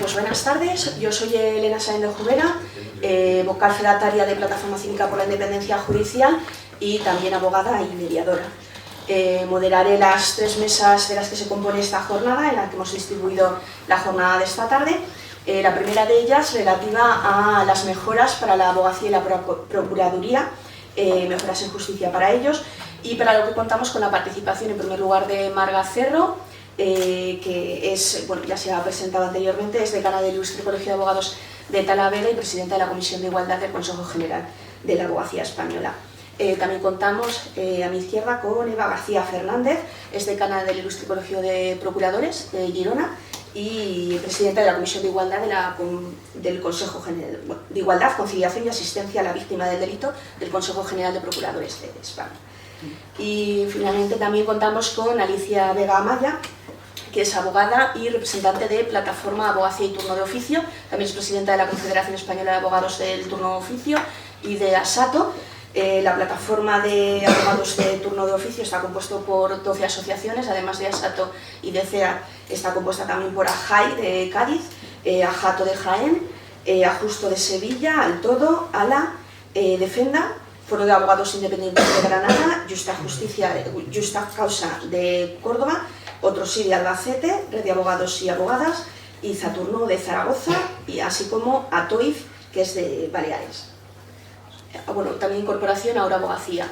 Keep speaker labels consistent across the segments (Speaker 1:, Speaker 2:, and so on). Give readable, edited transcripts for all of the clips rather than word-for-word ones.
Speaker 1: Pues buenas tardes, yo soy Elena Sáenz de Jubera, vocal fedataria de Plataforma Cívica por la Independencia Judicial y también abogada y mediadora. Moderaré las 3 mesas de las que se compone esta jornada, en la que hemos distribuido la jornada de esta tarde. La primera de ellas relativa a las mejoras para la abogacía y la procuraduría, mejoras en justicia para ellos, y para lo que contamos con la participación en primer lugar de Marga Cerro, que es, bueno, ya se ha presentado anteriormente, es decana del Ilustre Colegio de Abogados de Talavera y presidenta de la Comisión de Igualdad del Consejo General de la Abogacía Española. También contamos a mi izquierda con Eva García Fernández, es decana del Ilustre Colegio de Procuradores de Girona y presidenta de la Comisión de Igualdad del Consejo General de Igualdad, Conciliación y Asistencia a la Víctima del Delito del Consejo General de Procuradores de España. Y finalmente también contamos con Alicia Vega Amaya, que es abogada y representante de Plataforma Abogacía y Turno de Oficio, también es presidenta de la Confederación Española de Abogados del Turno de Oficio y de ASATO. La plataforma de abogados de turno de oficio está compuesto por 12 asociaciones, además de ASATO y de CEA está compuesta también por AJAI de Cádiz, AJATO de Jaén, AJUSTO de Sevilla, Altodo, ALA, Defenda, Foro de Abogados Independientes de Granada, Justa Causa de Córdoba, Otrosí de Albacete, Red de Abogados y Abogadas, y Zaturno de Zaragoza, y así como ATOIF, que es de Baleares. Bueno, también incorporación Ahora Abogacía.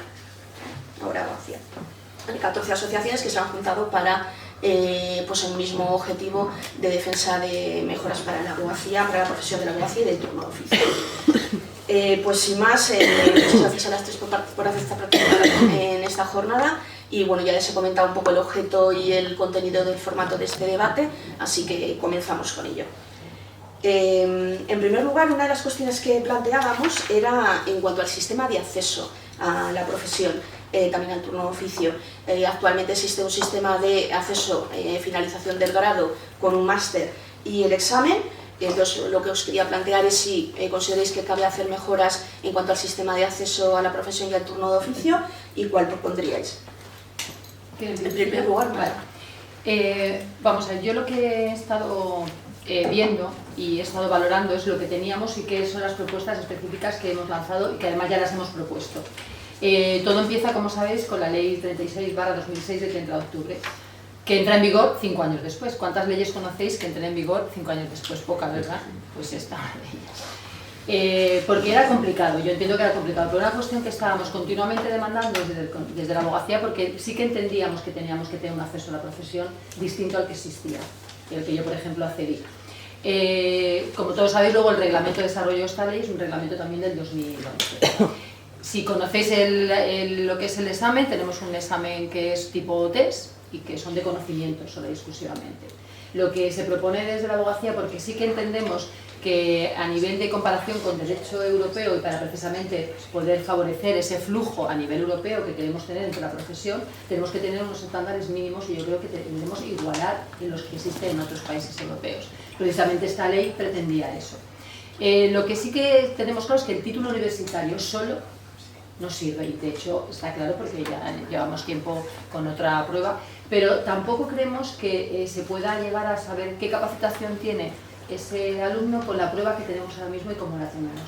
Speaker 1: Hay 14 asociaciones que se han juntado para pues el mismo objetivo de defensa de mejoras para la abogacía, para la profesión de la abogacía y del turno de oficio. Pues sin más, muchas gracias a las 3 por hacer esta participación en esta jornada. Y bueno, ya les he comentado un poco el objeto y el contenido del formato de este debate, así que comenzamos con ello. En primer lugar, una de las cuestiones que planteábamos era en cuanto al sistema de acceso a la profesión, también al turno de oficio. Actualmente existe un sistema de acceso, finalización del grado con un máster y el examen. Entonces, lo que os quería plantear es si consideráis que cabe hacer mejoras en cuanto al sistema de acceso a la profesión y al turno de oficio y cuál propondríais. En primer lugar,
Speaker 2: vamos a ver, yo lo que he estado viendo y he estado valorando es lo que teníamos y qué son las propuestas específicas que hemos lanzado y que además ya las hemos propuesto. Todo empieza, como sabéis, con la Ley 36/2006 de 30 de octubre, que entra en vigor 5 años después. ¿Cuántas leyes conocéis que entren en vigor 5 años después? Pocas, ¿verdad? Pues esta de ellas. Porque era complicado, yo entiendo que era complicado, pero una cuestión que estábamos continuamente demandando desde la abogacía, porque sí que entendíamos que teníamos que tener un acceso a la profesión distinto al que existía, el que yo, por ejemplo, accedí. Como todos sabéis, luego el reglamento de desarrollo de esta ley es un reglamento también del 2011. Si conocéis lo que es el examen, tenemos un examen que es tipo test y que son de conocimiento solo y exclusivamente. Lo que se propone desde la abogacía, porque sí que entendemos que a nivel de comparación con derecho europeo y para precisamente poder favorecer ese flujo a nivel europeo que queremos tener entre la profesión, tenemos que tener unos estándares mínimos y yo creo que debemos igualar en los que existen en otros países europeos. Precisamente esta ley pretendía eso. Lo que sí que tenemos claro es que el título universitario solo no sirve, y de hecho está claro porque ya llevamos tiempo con otra prueba, pero tampoco creemos que se pueda llegar a saber qué capacitación tiene ese alumno con la prueba que tenemos ahora mismo y cómo la tenemos.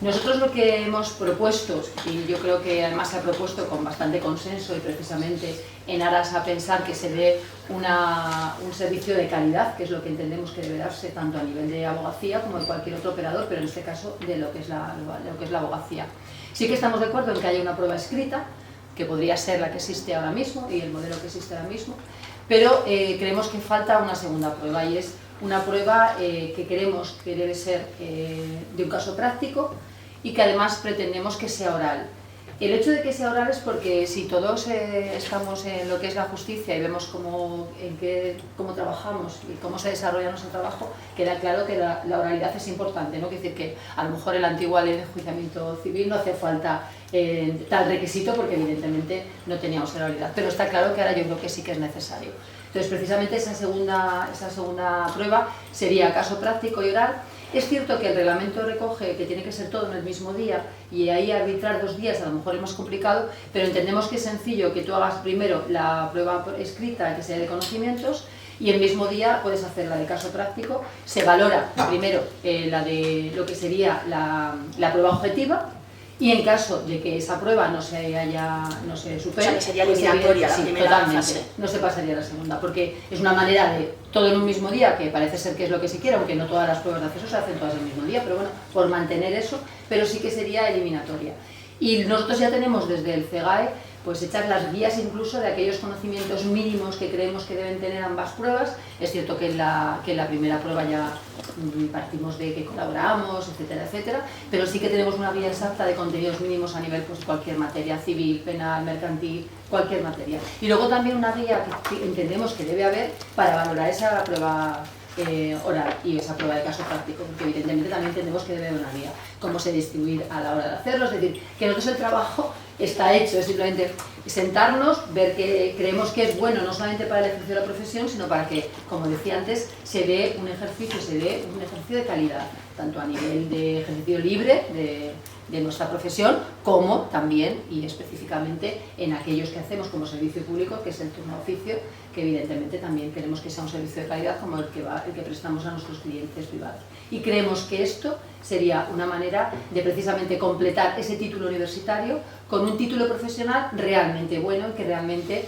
Speaker 2: Nosotros lo que hemos propuesto, y yo creo que además se ha propuesto con bastante consenso y precisamente en aras a pensar que se dé un servicio de calidad, que es lo que entendemos que debe darse tanto a nivel de abogacía como de cualquier otro operador, pero en este caso de lo que es la abogacía. Sí que estamos de acuerdo en que haya una prueba escrita, que podría ser la que existe ahora mismo y el modelo que existe ahora mismo, pero creemos que falta una segunda prueba, y es una prueba que queremos que debe ser de un caso práctico y que además pretendemos que sea oral. El hecho de que sea oral es porque si todos estamos en lo que es la justicia y vemos cómo trabajamos y cómo se desarrolla nuestro trabajo, queda claro que la oralidad es importante, ¿no? Quiere decir que a lo mejor en la antigua ley de enjuiciamiento civil no hace falta tal requisito porque evidentemente no teníamos la oralidad, pero está claro que ahora yo creo que sí que es necesario. Entonces, precisamente esa segunda prueba sería caso práctico y oral. Es cierto que el reglamento recoge que tiene que ser todo en el mismo día y ahí arbitrar 2 días a lo mejor es más complicado, pero entendemos que es sencillo que tú hagas primero la prueba escrita, que sea de conocimientos, y el mismo día puedes hacer la de caso práctico. Se valora primero la de lo que sería la prueba objetiva, y en caso de que esa prueba no se supere,
Speaker 1: o sea, que sería eliminatoria la primera
Speaker 2: totalmente,
Speaker 1: fase.
Speaker 2: no se pasaría a la segunda, porque es una manera de todo en un mismo día, que parece ser que es lo que se quiere, aunque no todas las pruebas de acceso se hacen todas el mismo día, pero bueno, por mantener eso, pero sí que sería eliminatoria. Y nosotros ya tenemos desde el CEGAE pues hechas las guías incluso de aquellos conocimientos mínimos que creemos que deben tener ambas pruebas. Es cierto que en la primera prueba ya partimos de que colaboramos, etcétera, etcétera, pero sí que tenemos una guía exacta de contenidos mínimos a nivel pues cualquier materia, civil, penal, mercantil, cualquier materia. Y luego también una guía que entendemos que debe haber para valorar esa prueba oral y esa prueba de caso práctico, porque evidentemente también entendemos que debe haber una guía, cómo se distribuir a la hora de hacerlo, es decir, que nosotros el trabajo está hecho, es simplemente sentarnos, ver que creemos que es bueno no solamente para el ejercicio de la profesión, sino para que, como decía antes, se dé un ejercicio de calidad, tanto a nivel de ejercicio libre de nuestra profesión, como también y específicamente en aquellos que hacemos como servicio público, que es el turno oficio, que evidentemente también queremos que sea un servicio de calidad como el que prestamos a nuestros clientes privados. Y creemos que esto sería una manera de precisamente completar ese título universitario con un título profesional realmente bueno y que realmente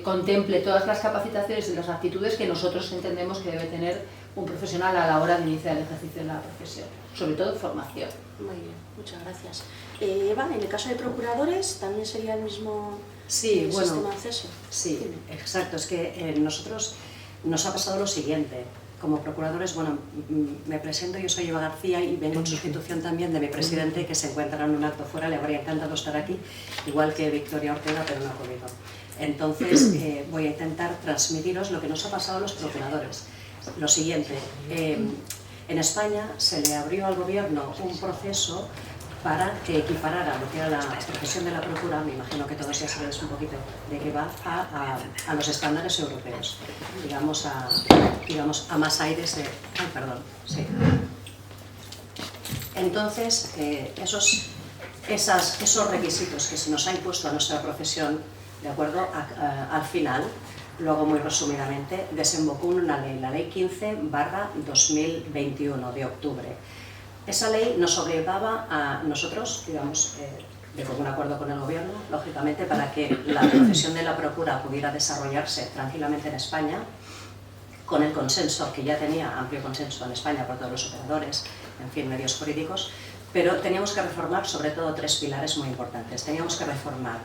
Speaker 2: contemple todas las capacitaciones y las aptitudes que nosotros entendemos que debe tener un profesional a la hora de iniciar el ejercicio de la profesión, sobre todo formación.
Speaker 1: Muy bien, muchas gracias. Eva, en el caso de procuradores, ¿también sería el mismo sistema de acceso?
Speaker 3: Sí, exacto. Es que nosotros nos ha pasado lo siguiente. Como procuradores, bueno, me presento, yo soy Eva García y vengo en sustitución también de mi presidente, que se encuentra en un acto fuera, le habría encantado estar aquí, igual que Victoria Ortega, pero no ha podido. Entonces voy a intentar transmitiros lo que nos ha pasado a los procuradores. Lo siguiente, en España se le abrió al gobierno un proceso para que equiparara lo que era la profesión de la procura, me imagino que todos ya sabéis un poquito de qué va, a los estándares europeos, digamos a más aires de... Ay, perdón, sí. Entonces, esos requisitos que se nos ha impuesto a nuestra profesión, de acuerdo, al final, luego muy resumidamente, desembocó en una ley, la Ley 15/2021 de octubre. Esa ley nos obligaba a nosotros, digamos, de común acuerdo con el gobierno, lógicamente, para que la profesión de la procura pudiera desarrollarse tranquilamente en España, con el consenso que ya tenía, amplio consenso en España por todos los operadores, en fin, medios jurídicos, pero teníamos que reformar sobre todo tres pilares muy importantes. Teníamos que reformar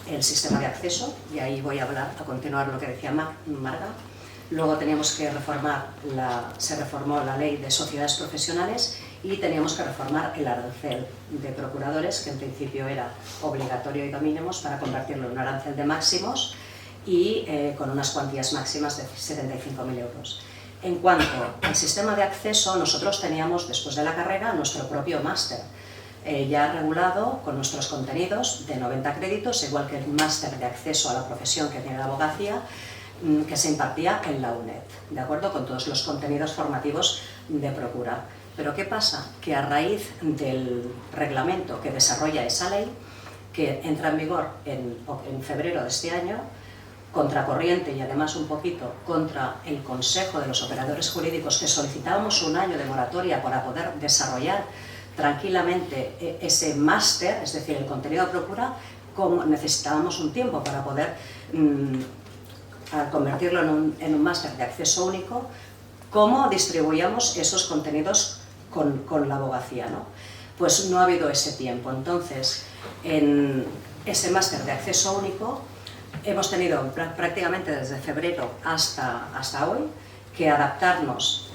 Speaker 3: el sistema de acceso, y ahí voy a hablar, a continuar lo que decía Marga. Luego teníamos que se reformó la ley de sociedades profesionales y teníamos que reformar el arancel de procuradores, que en principio era obligatorio y mínimos, para convertirlo en un arancel de máximos y con unas cuantías máximas de 75.000 euros. En cuanto al sistema de acceso, nosotros teníamos después de la carrera nuestro propio máster, ya regulado con nuestros contenidos de 90 créditos, igual que el máster de acceso a la profesión que tiene la abogacía, que se impartía en la UNED, ¿de acuerdo? Con todos los contenidos formativos de procura. Pero ¿qué pasa? Que a raíz del reglamento que desarrolla esa ley, que entra en vigor en febrero de este año, contracorriente y además un poquito contra el Consejo de los Operadores Jurídicos, que solicitábamos un año de moratoria para poder desarrollar tranquilamente ese máster, es decir, el contenido de procura, como necesitábamos un tiempo para poder convertirlo en un máster de acceso único, cómo distribuíamos esos contenidos con la abogacía, ¿no? Pues no ha habido ese tiempo. Entonces, en ese máster de acceso único hemos tenido prácticamente desde febrero hasta hoy que adaptarnos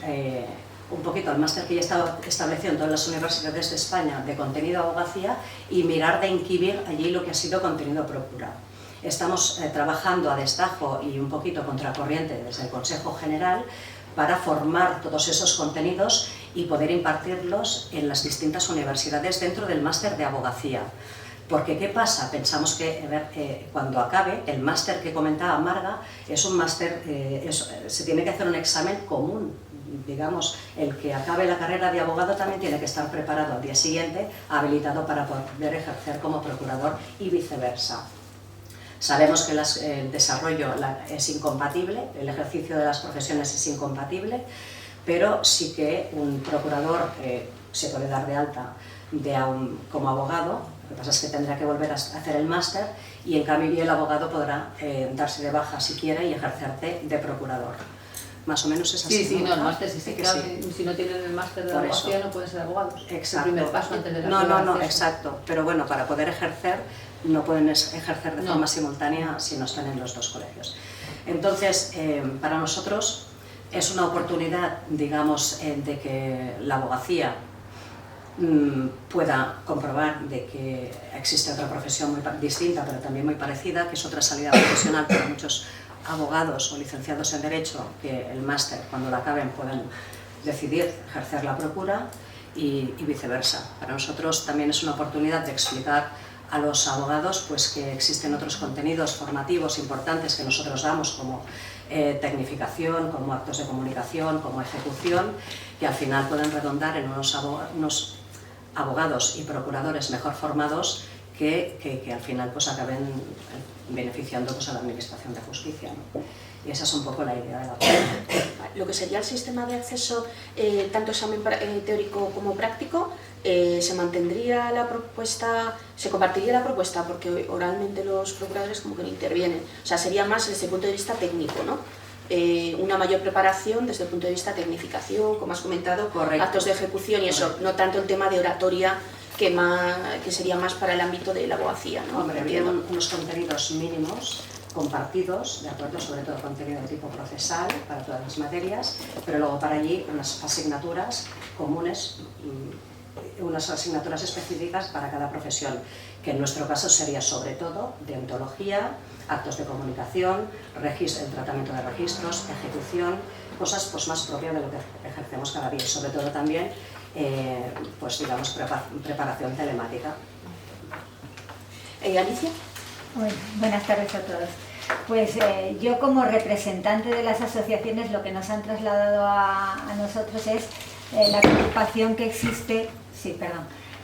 Speaker 3: un poquito al máster que ya estaba establecido en todas las universidades de España de contenido abogacía y mirar de inquibir allí lo que ha sido contenido procura. Estamos trabajando a destajo y un poquito contracorriente desde el Consejo General para formar todos esos contenidos y poder impartirlos en las distintas universidades dentro del máster de abogacía. Porque ¿qué pasa? Pensamos que cuando acabe, el máster que comentaba Marga es un máster, se tiene que hacer un examen común. Digamos, el que acabe la carrera de abogado también tiene que estar preparado al día siguiente, habilitado para poder ejercer como procurador y viceversa. Sabemos que el desarrollo es incompatible, el ejercicio de las profesiones es incompatible, pero sí que un procurador se puede dar de alta como abogado. Lo que pasa es que tendrá que volver a hacer el máster y en cambio el abogado podrá darse de baja si quiere y ejercer de procurador. Más o menos es así.
Speaker 2: Sí,
Speaker 3: ¿no?
Speaker 2: no, el máster sí, claro,
Speaker 3: sí.
Speaker 2: Si no tienen el máster de abogacía no pueden ser abogados.
Speaker 3: Exacto.
Speaker 2: El primer paso antes de la
Speaker 3: No, exacto. Pero bueno, para poder ejercer, no pueden ejercer de forma simultánea si no están en los dos colegios. Entonces, para nosotros es una oportunidad, digamos, de que la abogacía pueda comprobar de que existe otra profesión muy distinta, pero también muy parecida, que es otra salida profesional para muchos abogados o licenciados en Derecho, que el máster, cuando lo acaben, pueden decidir ejercer la procura y viceversa. Para nosotros también es una oportunidad de explicar a los abogados pues, que existen otros contenidos formativos importantes que nosotros damos, como tecnificación, como actos de comunicación, como ejecución, que al final pueden redundar en unos abogados y procuradores mejor formados que al final pues, acaben beneficiando pues, a la Administración de Justicia, ¿no? Y esa es un poco la idea de la procura.
Speaker 1: Lo que sería el sistema de acceso, tanto examen teórico como práctico, se mantendría la propuesta, se compartiría la propuesta, porque oralmente los procuradores como que no intervienen. O sea, sería más desde el punto de vista técnico, ¿no? Una mayor preparación desde el punto de vista de tecnificación, como has comentado,
Speaker 3: Correcto.
Speaker 1: actos de ejecución y eso,
Speaker 3: Correcto.
Speaker 1: No tanto el tema de oratoria, que sería más para el ámbito de la abogacía, ¿no?
Speaker 3: Hombre, habría unos contenidos mínimos compartidos, de acuerdo, sobre todo contenido de tipo procesal para todas las materias, pero luego para allí unas asignaturas comunes, unas asignaturas específicas para cada profesión, que en nuestro caso sería sobre todo deontología, actos de comunicación, el tratamiento de registros, ejecución, cosas pues, más propias de lo que ejercemos cada día, y sobre todo también pues, digamos, preparación telemática.
Speaker 1: ¿Alicia?
Speaker 4: Bueno, buenas tardes a todos. Pues yo como representante de las asociaciones lo que nos han trasladado a nosotros es la preocupación que existe,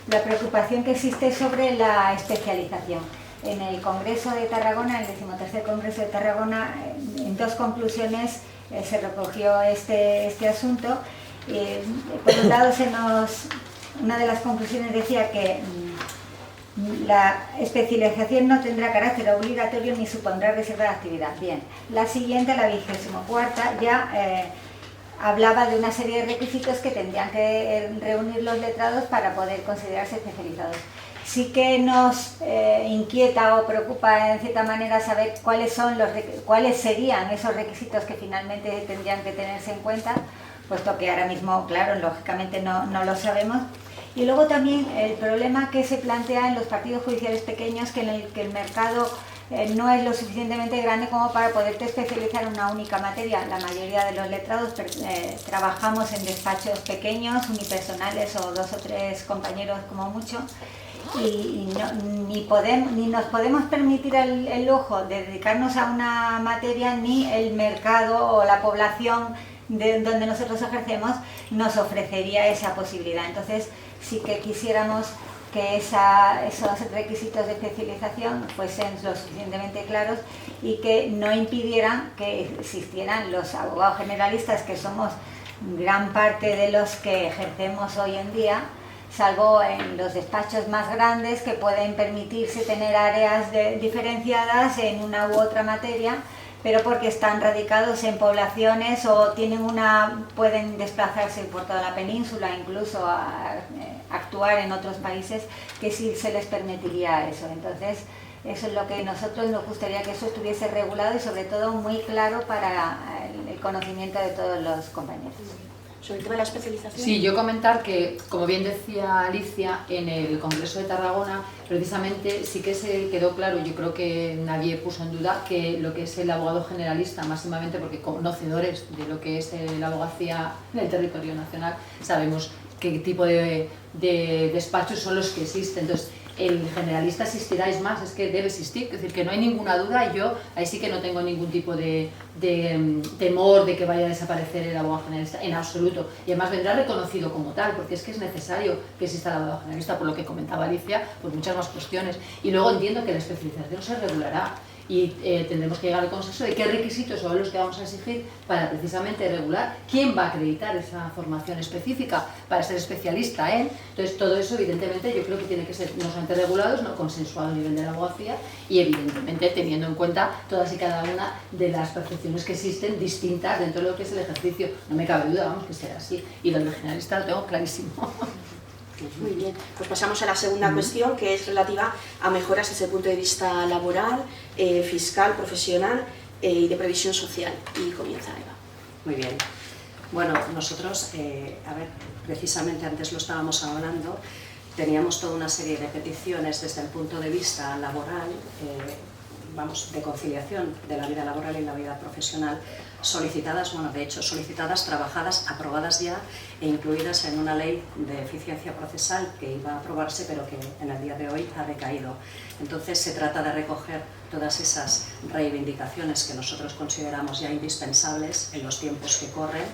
Speaker 4: la preocupación que existe sobre la especialización. En el Congreso de Tarragona, el 13º Congreso de Tarragona, en dos conclusiones se recogió este asunto. Por un lado, una de las conclusiones decía que la especialización no tendrá carácter obligatorio ni supondrá reserva de actividad. Bien, la siguiente, la 24ª, ya hablaba de una serie de requisitos que tendrían que reunir los letrados para poder considerarse especializados. Sí que nos inquieta o preocupa en cierta manera saber cuáles serían esos requisitos que finalmente tendrían que tenerse en cuenta, puesto que ahora mismo, claro, lógicamente no lo sabemos. Y luego también el problema que se plantea en los partidos judiciales pequeños, que el mercado no es lo suficientemente grande como para poderte especializar en una única materia. La mayoría de los letrados trabajamos en despachos pequeños, unipersonales o 2 o 3 compañeros como mucho, y ni nos podemos permitir el lujo de dedicarnos a una materia, ni el mercado o la población donde nosotros ejercemos nos ofrecería esa posibilidad. Entonces sí que quisiéramos que esos requisitos de especialización fuesen lo suficientemente claros y que no impidieran que existieran los abogados generalistas, que somos gran parte de los que ejercemos hoy en día, salvo en los despachos más grandes que pueden permitirse tener áreas diferenciadas en una u otra materia, pero porque están radicados en poblaciones o pueden desplazarse por toda la península, incluso a actuar en otros países, que sí se les permitiría eso. Entonces, eso es lo que nosotros nos gustaría, que eso estuviese regulado y sobre todo muy claro para el conocimiento de todos los compañeros.
Speaker 1: Sobre el tema de la especialización.
Speaker 2: Sí, yo comentar que, como bien decía Alicia, en el Congreso de Tarragona, precisamente sí que se quedó claro, yo creo que nadie puso en duda, que lo que es el abogado generalista, máximamente porque conocedores de lo que es la abogacía en el territorio nacional, sabemos qué tipo de despachos son los que existen. Entonces, el generalista existirá, es más, es que debe existir, es decir, que no hay ninguna duda, y yo ahí sí que no tengo ningún tipo de temor de que vaya a desaparecer el abogado generalista, en absoluto, y además vendrá reconocido como tal, porque es que es necesario que exista el abogado generalista, por lo que comentaba Alicia, por muchas más cuestiones, y luego entiendo que la especialización se regulará, y tendremos que llegar al consenso de qué requisitos son los que vamos a exigir para precisamente regular quién va a acreditar esa formación específica para ser especialista en. Entonces, todo eso, evidentemente, yo creo que tiene que ser no solamente regulado, sino consensuado a nivel de la abogacía y, evidentemente, teniendo en cuenta todas y cada una de las percepciones que existen distintas dentro de lo que es el ejercicio. No me cabe duda, vamos, que será así. Y lo del generalista lo tengo clarísimo.
Speaker 1: Muy bien, pues pasamos a la segunda cuestión, que es relativa a mejoras desde el punto de vista laboral, fiscal, profesional y de previsión social. Y comienza Eva.
Speaker 3: Muy bien. Bueno, nosotros, precisamente antes lo estábamos hablando, teníamos toda una serie de peticiones desde el punto de vista laboral, de conciliación de la vida laboral y la vida profesional, solicitadas, de hecho solicitadas, trabajadas, aprobadas ya e incluidas en una ley de eficiencia procesal que iba a aprobarse pero que en el día de hoy ha decaído. Entonces se trata de recoger todas esas reivindicaciones que nosotros consideramos ya indispensables en los tiempos que corren.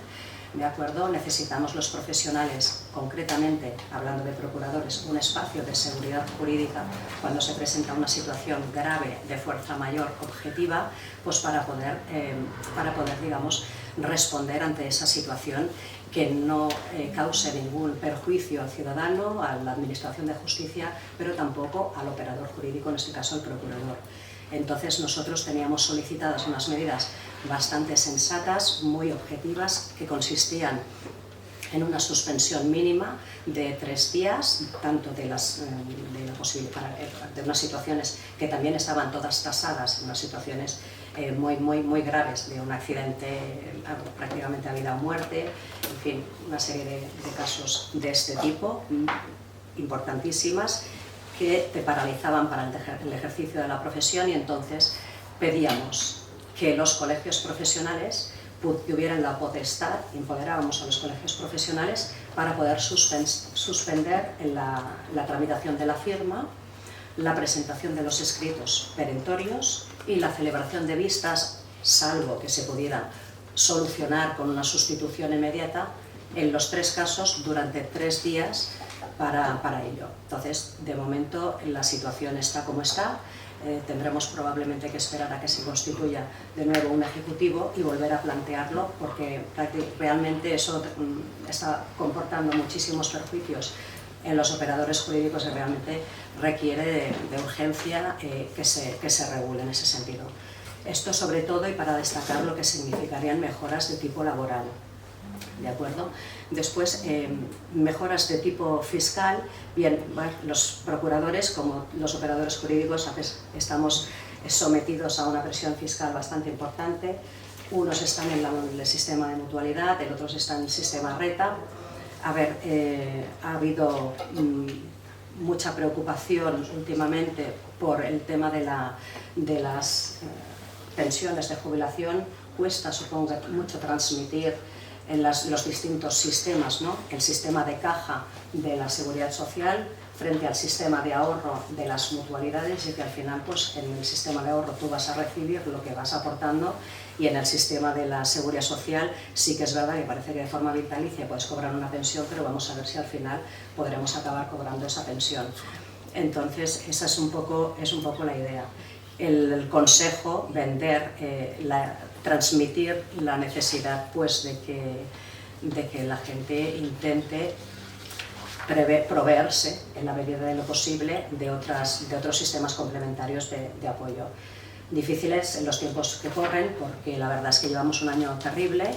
Speaker 3: ¿De acuerdo? Necesitamos los profesionales, concretamente, hablando de procuradores, un espacio de seguridad jurídica cuando se presenta una situación grave de fuerza mayor objetiva, pues para poder digamos, responder ante esa situación que no cause ningún perjuicio al ciudadano, a la administración de justicia, pero tampoco al operador jurídico, en este caso el procurador. Entonces nosotros teníamos solicitadas unas medidas bastante sensatas, muy objetivas, que consistían en una suspensión mínima de 3 días, tanto de unas situaciones que también estaban todas tasadas, unas situaciones muy graves, de un accidente prácticamente a vida o muerte, en fin, una serie de casos de este tipo, importantísimas, que te paralizaban para el ejercicio de la profesión, y entonces pedíamos que los colegios profesionales tuvieran la potestad, empoderábamos a los colegios profesionales para poder suspender la tramitación de la firma, la presentación de los escritos perentorios y la celebración de vistas, salvo que se pudiera solucionar con una sustitución inmediata, en los 3 casos durante 3 días para ello. Entonces, de momento la situación está como está. Tendremos probablemente que esperar a que se constituya de nuevo un ejecutivo y volver a plantearlo, porque realmente eso está comportando muchísimos perjuicios en los operadores jurídicos y realmente requiere de urgencia que se regule en ese sentido. Esto sobre todo, y para destacar lo que significarían mejoras de tipo laboral. ¿De acuerdo? Después, mejoras de tipo fiscal. Bien, los procuradores, como los operadores jurídicos, estamos sometidos a una presión fiscal bastante importante. Unos están en el sistema de mutualidad, el otro está en el sistema RETA. Ha habido mucha preocupación últimamente por el tema de las pensiones de jubilación. Cuesta, supongo, mucho transmitir en los distintos sistemas, ¿no? El sistema de caja de la seguridad social frente al sistema de ahorro de las mutualidades, y que al final, pues, en el sistema de ahorro tú vas a recibir lo que vas aportando, y en el sistema de la seguridad social sí que es verdad que parece que de forma vitalicia puedes cobrar una pensión, pero vamos a ver si al final podremos acabar cobrando esa pensión. Entonces, esa es un poco la idea. El consejo, transmitir la necesidad, pues, de que la gente intente proveerse, en la medida de lo posible, de otros sistemas complementarios de apoyo. Difíciles en los tiempos que corren, porque la verdad es que llevamos un año terrible,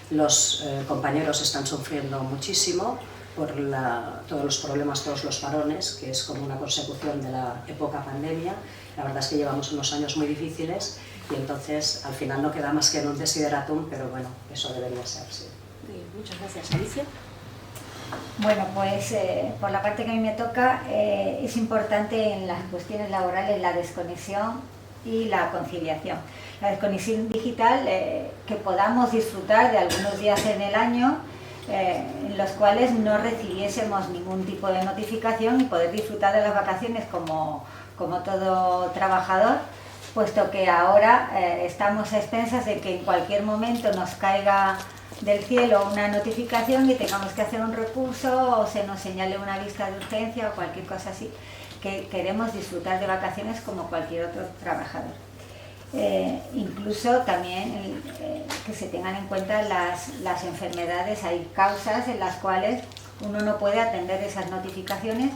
Speaker 3: los compañeros están sufriendo muchísimo por todos los problemas, todos los parones, que es como una consecución de la época pandemia. La verdad es que llevamos unos años muy difíciles, y entonces al final no queda más que en un desideratum, pero bueno, eso debería ser, sí.
Speaker 1: Bien, muchas gracias. Alicia.
Speaker 4: Bueno, pues por la parte que a mí me toca, es importante en las cuestiones laborales la desconexión y la conciliación. La desconexión digital, que podamos disfrutar de algunos días en el año en los cuales no recibiésemos ningún tipo de notificación y poder disfrutar de las vacaciones como todo trabajador, puesto que ahora estamos a expensas de que en cualquier momento nos caiga del cielo una notificación y tengamos que hacer un recurso, o se nos señale una vista de urgencia o cualquier cosa así, que queremos disfrutar de vacaciones como cualquier otro trabajador. incluso también que se tengan en cuenta las enfermedades. Hay causas en las cuales uno no puede atender esas notificaciones,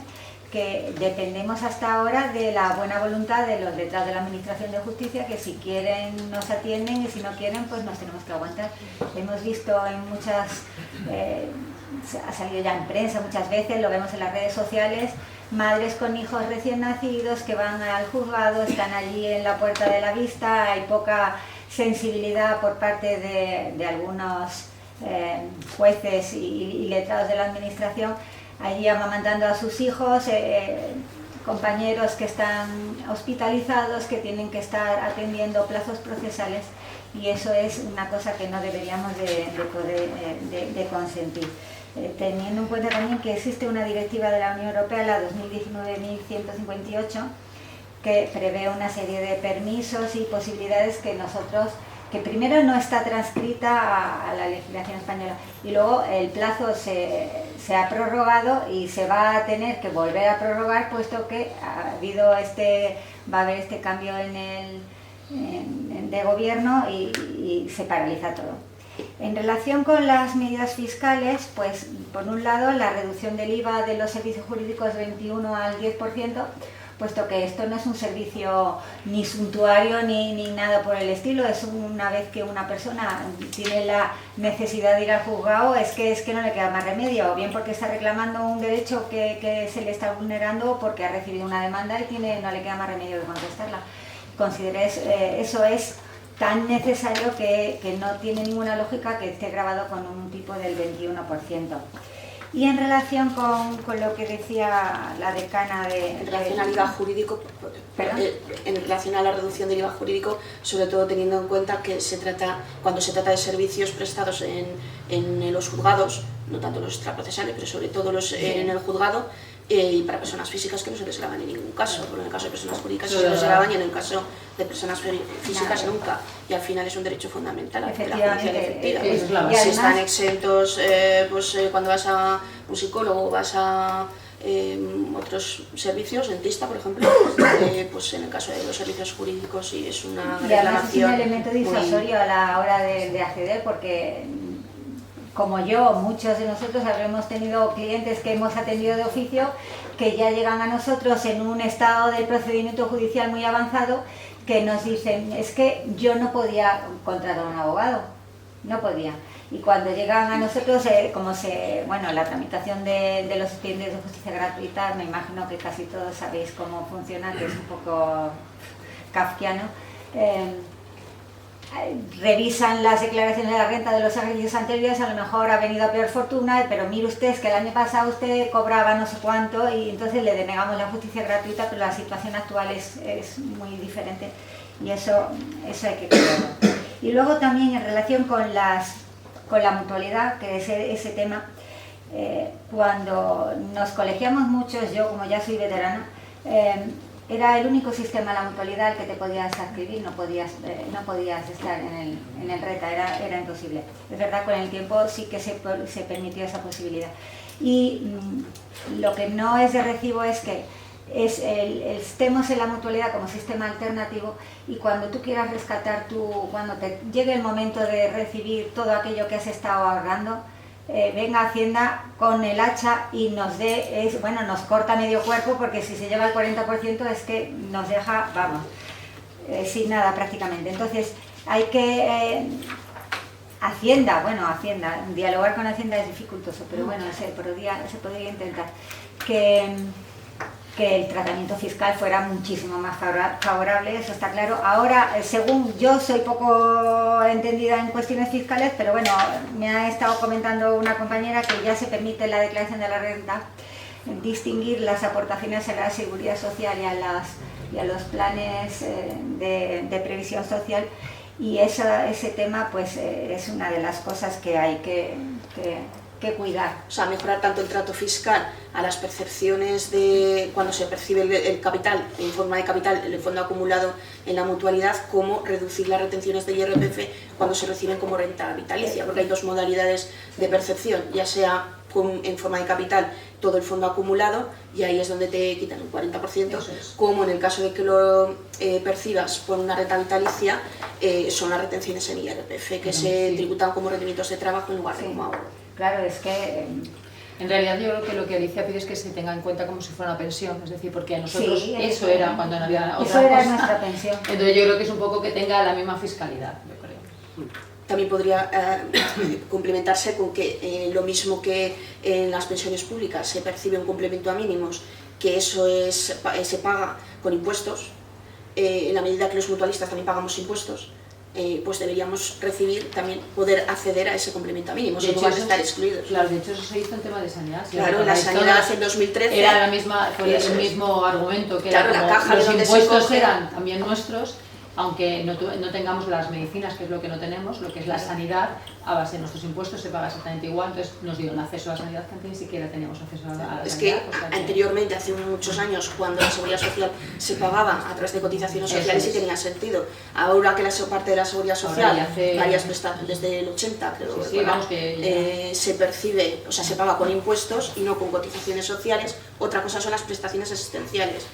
Speaker 4: que dependemos hasta ahora de la buena voluntad de los letrados de la Administración de Justicia, que si quieren nos atienden y si no quieren pues nos tenemos que aguantar. Hemos visto en muchas, ha salido ya en prensa muchas veces, lo vemos en las redes sociales, madres con hijos recién nacidos que van al juzgado, están allí en la puerta de la vista, hay poca sensibilidad por parte de algunos jueces y letrados de la Administración, allí amamantando a sus hijos, compañeros que están hospitalizados, que tienen que estar atendiendo plazos procesales, y eso es una cosa que no deberíamos de consentir. Teniendo en cuenta también que existe una directiva de la Unión Europea, la 2019-1158, que prevé una serie de permisos y posibilidades que nosotros, que primero no está transcrita a la legislación española, y luego el plazo se ha prorrogado y se va a tener que volver a prorrogar, puesto que va a haber este cambio de gobierno y se paraliza todo. En relación con las medidas fiscales, pues por un lado la reducción del IVA de los servicios jurídicos 21 al 10%, puesto que esto no es un servicio ni suntuario ni nada por el estilo, es una vez que una persona tiene la necesidad de ir al juzgado, es que no le queda más remedio, o bien porque está reclamando un derecho que se le está vulnerando, o porque ha recibido una demanda y no le queda más remedio que contestarla. Consideré eso es tan necesario que no tiene ninguna lógica que esté grabado con un tipo del 21%. Y en relación con lo que decía la decana
Speaker 1: en relación al IVA jurídico, en relación a la reducción del IVA jurídico, sobre todo teniendo en cuenta que cuando se trata de servicios prestados en los juzgados, no tanto los extraprocesales, pero sobre todo en el juzgado, y para personas físicas que no se les graban en ningún caso, porque en el caso de personas jurídicas se les graban y en el caso de personas físicas nunca, y al final es un derecho fundamental, la judicial efectiva. Si están exentos, cuando vas a un psicólogo, vas a otros servicios, dentista por ejemplo, pues en el caso de los servicios jurídicos y es una reclamación.
Speaker 4: Es un elemento disuasorio a la hora de acceder, porque como yo, muchos de nosotros habremos tenido clientes que hemos atendido de oficio que ya llegan a nosotros en un estado del procedimiento judicial muy avanzado, que nos dicen, es que yo no podía contratar a un abogado, no podía. Y cuando llegan a nosotros, la tramitación de los expedientes de justicia gratuita, me imagino que casi todos sabéis cómo funciona, que es un poco kafkiano. Revisan las declaraciones de la renta de los ejercicios anteriores, a lo mejor ha venido a peor fortuna, pero mire usted, es que el año pasado usted cobraba no sé cuánto y entonces le denegamos la justicia gratuita, pero la situación actual es muy diferente y eso hay que cuidarlo. Y luego también en relación con la mutualidad, que es ese tema, cuando nos colegiamos muchos, yo como ya soy veterana, era el único sistema, la mutualidad, al que te podías adscribir, no podías estar en el RETA, era imposible. Es verdad, con el tiempo sí que se permitió esa posibilidad. Y lo que no es de recibo es que estemos en la mutualidad como sistema alternativo, y cuando tú quieras rescatar cuando te llegue el momento de recibir todo aquello que has estado ahorrando, venga Hacienda con el hacha y nos corta medio cuerpo, porque si se lleva el 40% es que nos deja, sin nada prácticamente. Entonces hay que Hacienda, dialogar con Hacienda es dificultoso, pero bueno, se podría intentar que el tratamiento fiscal fuera muchísimo más favorable, eso está claro. Ahora, según yo soy poco entendida en cuestiones fiscales, pero bueno, me ha estado comentando una compañera que ya se permite en la declaración de la renta distinguir las aportaciones a la seguridad social y a los planes de previsión social, y ese tema pues es una de las cosas que hay que cuidar.
Speaker 1: O sea, mejorar tanto el trato fiscal a las percepciones de cuando se percibe el capital, en forma de capital, el fondo acumulado en la mutualidad, como reducir las retenciones de IRPF cuando se reciben como renta vitalicia, porque hay dos modalidades de percepción, ya sea en forma de capital todo el fondo acumulado y ahí es donde te quitan un 40%,
Speaker 2: Eso es.
Speaker 1: como en el caso de que lo percibas por una renta vitalicia, son las retenciones en IRPF, que se
Speaker 2: Sí.
Speaker 1: tributan como rendimientos de trabajo en lugar de
Speaker 4: Sí.
Speaker 1: como ahorro.
Speaker 4: Claro, es que
Speaker 2: En realidad yo creo que lo que Alicia pide es que se tenga en cuenta como si fuera una pensión, es decir, porque a nosotros
Speaker 4: Sí,
Speaker 2: eso era cuando no había otra
Speaker 4: eso era
Speaker 2: cosa.
Speaker 4: nuestra pensión.
Speaker 2: Entonces yo creo que es un poco que tenga la misma fiscalidad, yo creo.
Speaker 1: También podría complementarse con que lo mismo que en las pensiones públicas se percibe un complemento a mínimos, que eso se paga con impuestos, en la medida que los mutualistas también pagamos impuestos, pues deberíamos recibir, también poder acceder a ese complemento a mínimos, en lugar de estar excluidos.
Speaker 2: Claro, de hecho eso se hizo en tema de sanidad. Si
Speaker 1: Claro, la
Speaker 2: recordáis
Speaker 1: sanidad
Speaker 2: todos,
Speaker 1: en 2013
Speaker 2: era la misma, fue
Speaker 1: eso
Speaker 2: el
Speaker 1: es.
Speaker 2: mismo argumento, que
Speaker 1: Claro,
Speaker 2: era
Speaker 1: la
Speaker 2: como
Speaker 1: caja de
Speaker 2: los
Speaker 1: donde se
Speaker 2: impuestos
Speaker 1: coge.
Speaker 2: eran también nuestros, aunque no tengamos las medicinas, que es lo que no tenemos, lo que es la sanidad, a base de nuestros impuestos se paga exactamente igual, entonces nos dieron acceso a la sanidad que antes ni siquiera teníamos acceso a la
Speaker 1: Es que
Speaker 2: sanidad. O sea que-
Speaker 1: anteriormente, hace muchos años, cuando la seguridad social se pagaba a través de cotizaciones
Speaker 2: Eso
Speaker 1: sociales, sí
Speaker 2: es.
Speaker 1: tenía sentido. Ahora que la parte de la seguridad
Speaker 2: Ahora
Speaker 1: social,
Speaker 2: ya hace-
Speaker 1: varias prestaciones, desde el 80 creo,
Speaker 2: Sí, sí,
Speaker 1: recordar,
Speaker 2: vamos que
Speaker 1: se percibe, o sea, se paga con impuestos y no con cotizaciones sociales. Otra cosa son las prestaciones asistenciales.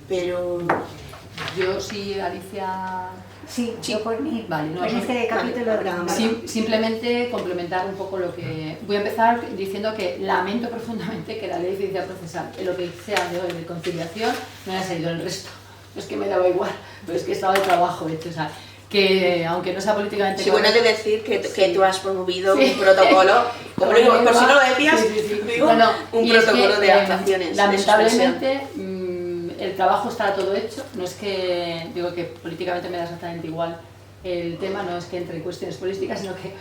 Speaker 1: Pero
Speaker 2: Yo sí, Alicia...
Speaker 4: Sí,
Speaker 1: Sí.
Speaker 4: yo por mí,
Speaker 2: Vale, no,
Speaker 4: en
Speaker 2: sí.
Speaker 4: este capítulo...
Speaker 1: Vale.
Speaker 2: Simplemente complementar un poco lo que... Voy a empezar diciendo que lamento profundamente que la ley de eficiencia procesal, en lo que sea de hoy de conciliación, no haya salido el resto. Es que me daba igual, pero es que estaba el trabajo hecho, o sea, que aunque no sea políticamente...
Speaker 1: sí, bueno, he de decir que tú has promovido un protocolo, como lo digo, por si no lo decías,
Speaker 2: Sí, sí.
Speaker 1: digo,
Speaker 2: Bueno,
Speaker 1: un
Speaker 2: y es
Speaker 1: protocolo
Speaker 2: que,
Speaker 1: de actuaciones. de suspensión.
Speaker 2: lamentablemente, el trabajo está todo hecho, no es que, digo que políticamente me da exactamente igual el tema, no es que entre cuestiones políticas, sino que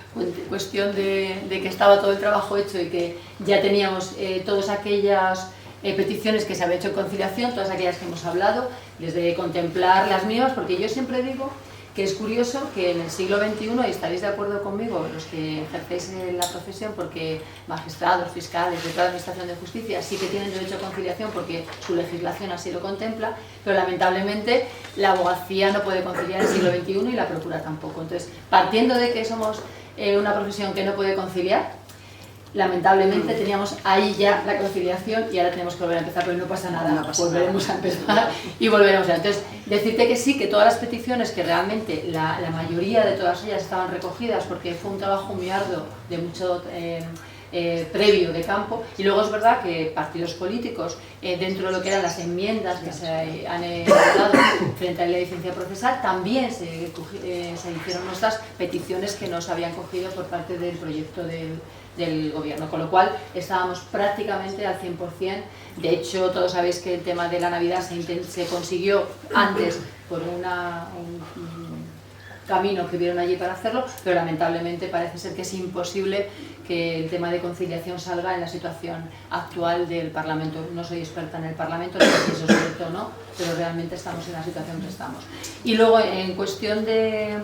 Speaker 2: cuestión de que estaba todo el trabajo hecho y que ya teníamos todas aquellas peticiones que se había hecho en conciliación, todas aquellas que hemos hablado, desde contemplar las mías, porque yo siempre digo que es curioso que en el siglo XXI, y estaréis de acuerdo conmigo los que ejercéis la profesión, porque magistrados, fiscales, de toda la administración de justicia sí que tienen derecho a conciliación porque su legislación así lo contempla, pero lamentablemente la abogacía no puede conciliar en el siglo XXI y la procura tampoco. Entonces, partiendo de que somos una profesión que no puede conciliar, lamentablemente teníamos ahí ya la conciliación y ahora tenemos que volver a empezar, pero no pasa nada,
Speaker 3: No pasa
Speaker 2: volveremos a empezar y volveremos a... Entonces, decirte que sí, que todas las peticiones, que realmente la mayoría de todas ellas estaban recogidas porque fue un trabajo muy arduo de mucho previo de campo, y luego es verdad que partidos políticos, dentro de lo que eran las enmiendas que se han dado frente a la licencia procesal, también se hicieron nuestras peticiones que no se habían cogido por parte del proyecto del gobierno, con lo cual estábamos prácticamente al 100%. De hecho, todos sabéis que el tema de la Navidad se consiguió antes por un camino que vieron allí para hacerlo, pero lamentablemente parece ser que es imposible que el tema de conciliación salga en la situación actual del Parlamento. No soy experta en el Parlamento, no sé si eso es cierto o no, pero realmente estamos en la situación que estamos. Y luego, en cuestión de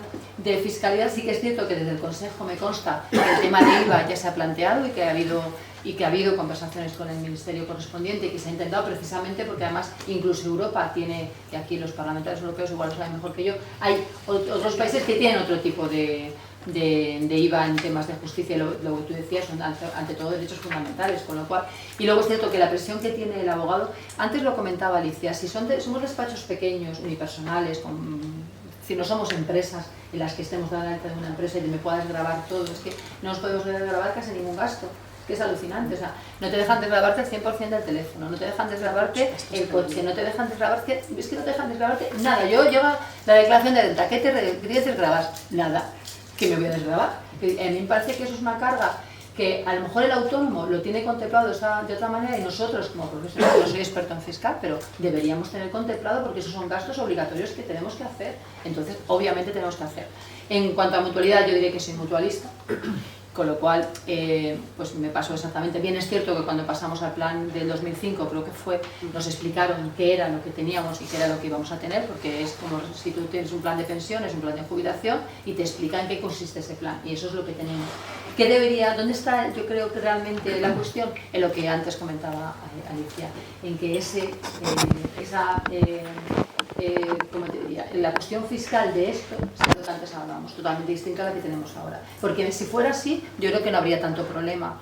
Speaker 2: fiscalidad, sí que es cierto que desde el Consejo me consta que el tema de IVA ya se ha planteado y que ha habido conversaciones con el Ministerio correspondiente y que se ha intentado precisamente porque además incluso Europa tiene, y aquí los parlamentarios europeos igual lo saben mejor que yo, hay otros países que tienen otro tipo de IVA en temas de justicia, y lo que tú decías son ante todo derechos fundamentales, con lo cual, y luego es cierto que la presión que tiene el abogado, antes lo comentaba Alicia, si somos despachos pequeños, unipersonales, si no somos empresas en las que estemos delante de una empresa y me puedas grabar todo, es que no nos podemos grabar casi ningún gasto, que es alucinante, o sea, no te dejan desgrabarte el 100% del teléfono, no te dejan desgrabarte el coche, no te dejan desgrabarte, es que no te dejan desgrabarte nada. Yo llevo la declaración de renta, ¿qué tienes que desgrabar? Nada, que me voy a desgrabar. A mí me parece que eso es una carga que a lo mejor el autónomo lo tiene contemplado de otra manera y nosotros como profesionales, no soy experto en fiscal, pero deberíamos tener contemplado porque esos son gastos obligatorios que tenemos que hacer, entonces obviamente tenemos que hacer. En cuanto a mutualidad, yo diré que soy mutualista, con lo cual pues me pasó exactamente. Bien, es cierto que cuando pasamos al plan del 2005, creo que fue, nos explicaron qué era lo que teníamos y qué era lo que íbamos a tener, porque es como si tú tienes un plan de pensiones, un plan de jubilación, y te explican en qué consiste ese plan, y eso es lo que tenemos. ¿Qué debería, dónde está, yo creo que realmente la cuestión? En lo que antes comentaba Alicia, en que ¿cómo te diría? la cuestión fiscal de esto es lo que antes hablábamos, totalmente distinta a la que tenemos ahora. Porque si fuera así, yo creo que no habría tanto problema.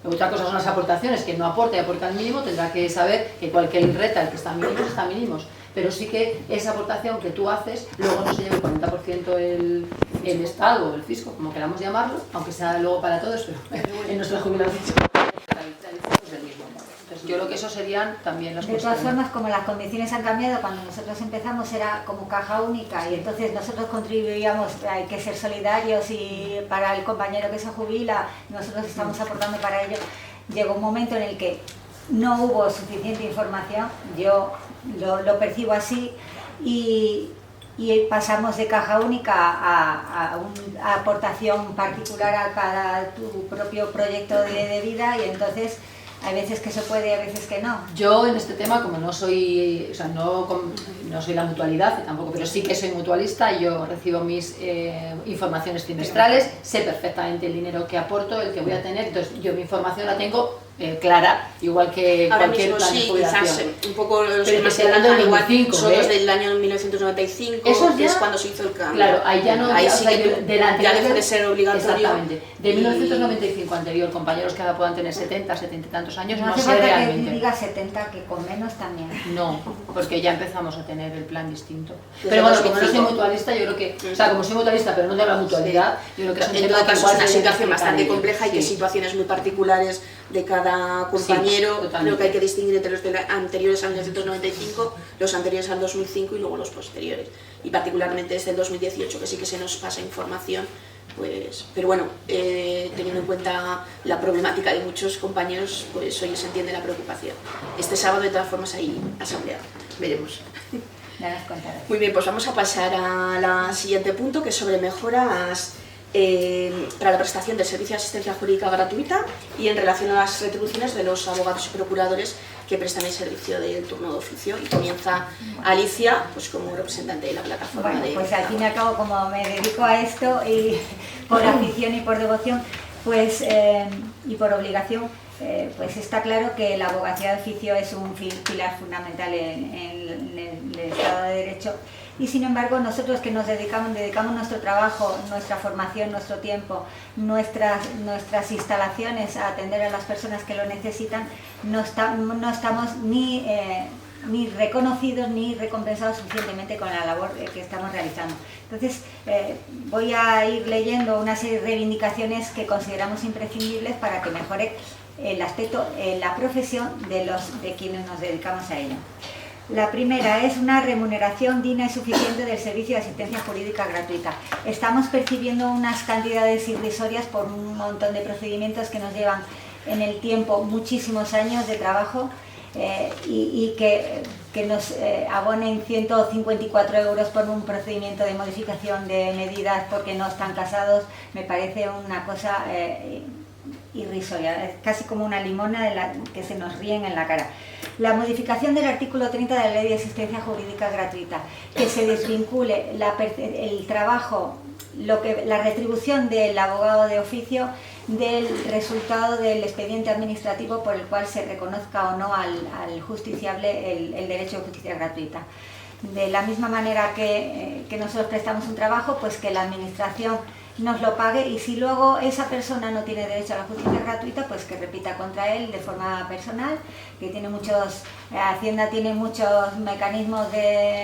Speaker 4: No.
Speaker 2: Otra cosa son las aportaciones, que no aporta y aporta al mínimo, tendrá que saber que cualquier reta, que está mínimos, pero sí que esa aportación que tú haces, luego no se lleva el 40% el Estado o el fisco, como queramos llamarlo, aunque sea luego para todos, pero en nuestra jubilación es del mismo modo. Entonces, yo creo que eso serían también las
Speaker 4: De todas
Speaker 2: cuestiones.
Speaker 4: formas, como las condiciones han cambiado, cuando nosotros empezamos era como caja única y entonces nosotros contribuíamos, hay que ser solidarios y para el compañero que se jubila, nosotros estamos aportando para ello. Llegó un momento en el que no hubo suficiente información, yo lo percibo así, y pasamos de caja única a una aportación particular a cada tu propio proyecto de vida, y entonces hay veces que se puede y a veces que no.
Speaker 2: Yo en este tema, como no soy, o sea, no soy la mutualidad tampoco, pero sí que soy mutualista, yo recibo mis informaciones trimestrales, sé perfectamente el dinero que aporto, el que voy a tener, entonces yo mi información la tengo clara, igual que
Speaker 1: ahora
Speaker 2: cualquier
Speaker 1: mismo
Speaker 2: plan de
Speaker 1: sí,
Speaker 2: jubilación.
Speaker 1: quizás un poco los
Speaker 2: Pero
Speaker 1: que más
Speaker 2: que se dan del
Speaker 1: igual
Speaker 2: 95,
Speaker 1: son los
Speaker 2: ¿eh?
Speaker 1: del año 1995,
Speaker 2: Esos
Speaker 1: que
Speaker 2: ya,
Speaker 1: es cuando se hizo el cambio.
Speaker 2: Claro, ahí ya no,
Speaker 1: ahí
Speaker 2: ya,
Speaker 1: sí
Speaker 2: o sea,
Speaker 1: que
Speaker 2: de la
Speaker 1: ya
Speaker 2: anterior,
Speaker 1: deja de ser obligatorio.
Speaker 2: Exactamente. De
Speaker 1: y-
Speaker 2: 1995 anterior, compañeros que ahora puedan tener 70, 70 y tantos años,
Speaker 4: No
Speaker 2: no
Speaker 4: hace
Speaker 2: sé
Speaker 4: falta
Speaker 2: realmente.
Speaker 4: que diga 70, que con menos también.
Speaker 2: No, porque ya empezamos a tener el plan distinto.
Speaker 1: Desde
Speaker 2: Pero bueno, como no soy
Speaker 1: 2005.
Speaker 2: mutualista, yo creo que, o sea, como soy mutualista, pero no de la mutualidad, yo creo que es un
Speaker 1: En
Speaker 2: tema
Speaker 1: todo
Speaker 2: que
Speaker 1: caso
Speaker 2: igual
Speaker 1: es una
Speaker 2: se debe
Speaker 1: situación
Speaker 2: explicar
Speaker 1: bastante
Speaker 2: ellos.
Speaker 1: compleja y que
Speaker 2: Sí.
Speaker 1: situaciones muy particulares de cada compañero.
Speaker 2: totalmente.
Speaker 1: Creo que hay que distinguir entre los anteriores al 1995, los anteriores al 2005 y luego los posteriores. Y particularmente desde el 2018, que sí que se nos pasa información. Pues, pero bueno, teniendo en cuenta la problemática de muchos compañeros, pues hoy se entiende la preocupación. Este sábado de todas formas hay asamblea, veremos.
Speaker 4: Ya nos contarás.
Speaker 1: Muy bien, pues vamos a pasar a la siguiente punto, que es sobre mejoras para la prestación del servicio de asistencia jurídica gratuita y en relación a las retribuciones de los abogados y procuradores que prestan el servicio del turno de oficio. Y comienza Alicia, pues como representante de la plataforma.
Speaker 4: Bueno,
Speaker 1: de...
Speaker 4: pues al fin y al cabo, como me dedico a esto y por afición y por devoción, pues y por obligación, pues está claro que la abogacía de oficio es un pilar fundamental en el Estado de Derecho. Y sin embargo, nosotros que nos dedicamos nuestro trabajo, nuestra formación, nuestro tiempo, nuestras instalaciones a atender a las personas que lo necesitan, no estamos ni reconocidos ni recompensados suficientemente con la labor que estamos realizando. Entonces, voy a ir leyendo una serie de reivindicaciones que consideramos imprescindibles para que mejore el aspecto, la profesión de quienes nos dedicamos a ello. La primera es una remuneración digna y suficiente del servicio de asistencia jurídica gratuita. Estamos percibiendo unas cantidades irrisorias por un montón de procedimientos que nos llevan en el tiempo muchísimos años de trabajo y que nos abonen 154 euros por un procedimiento de modificación de medidas porque no están casados. Me parece una cosa irrisoria, es casi como una limona que se nos ríen en la cara. La modificación del artículo 30 de la Ley de Asistencia Jurídica Gratuita, que se desvincule el trabajo, la retribución del abogado de oficio del resultado del expediente administrativo por el cual se reconozca o no al justiciable el derecho de justicia gratuita. De la misma manera que nosotros prestamos un trabajo, pues que la administración nos lo pague, y si luego esa persona no tiene derecho a la justicia gratuita, pues que repita contra él de forma personal, que tiene Hacienda tiene muchos mecanismos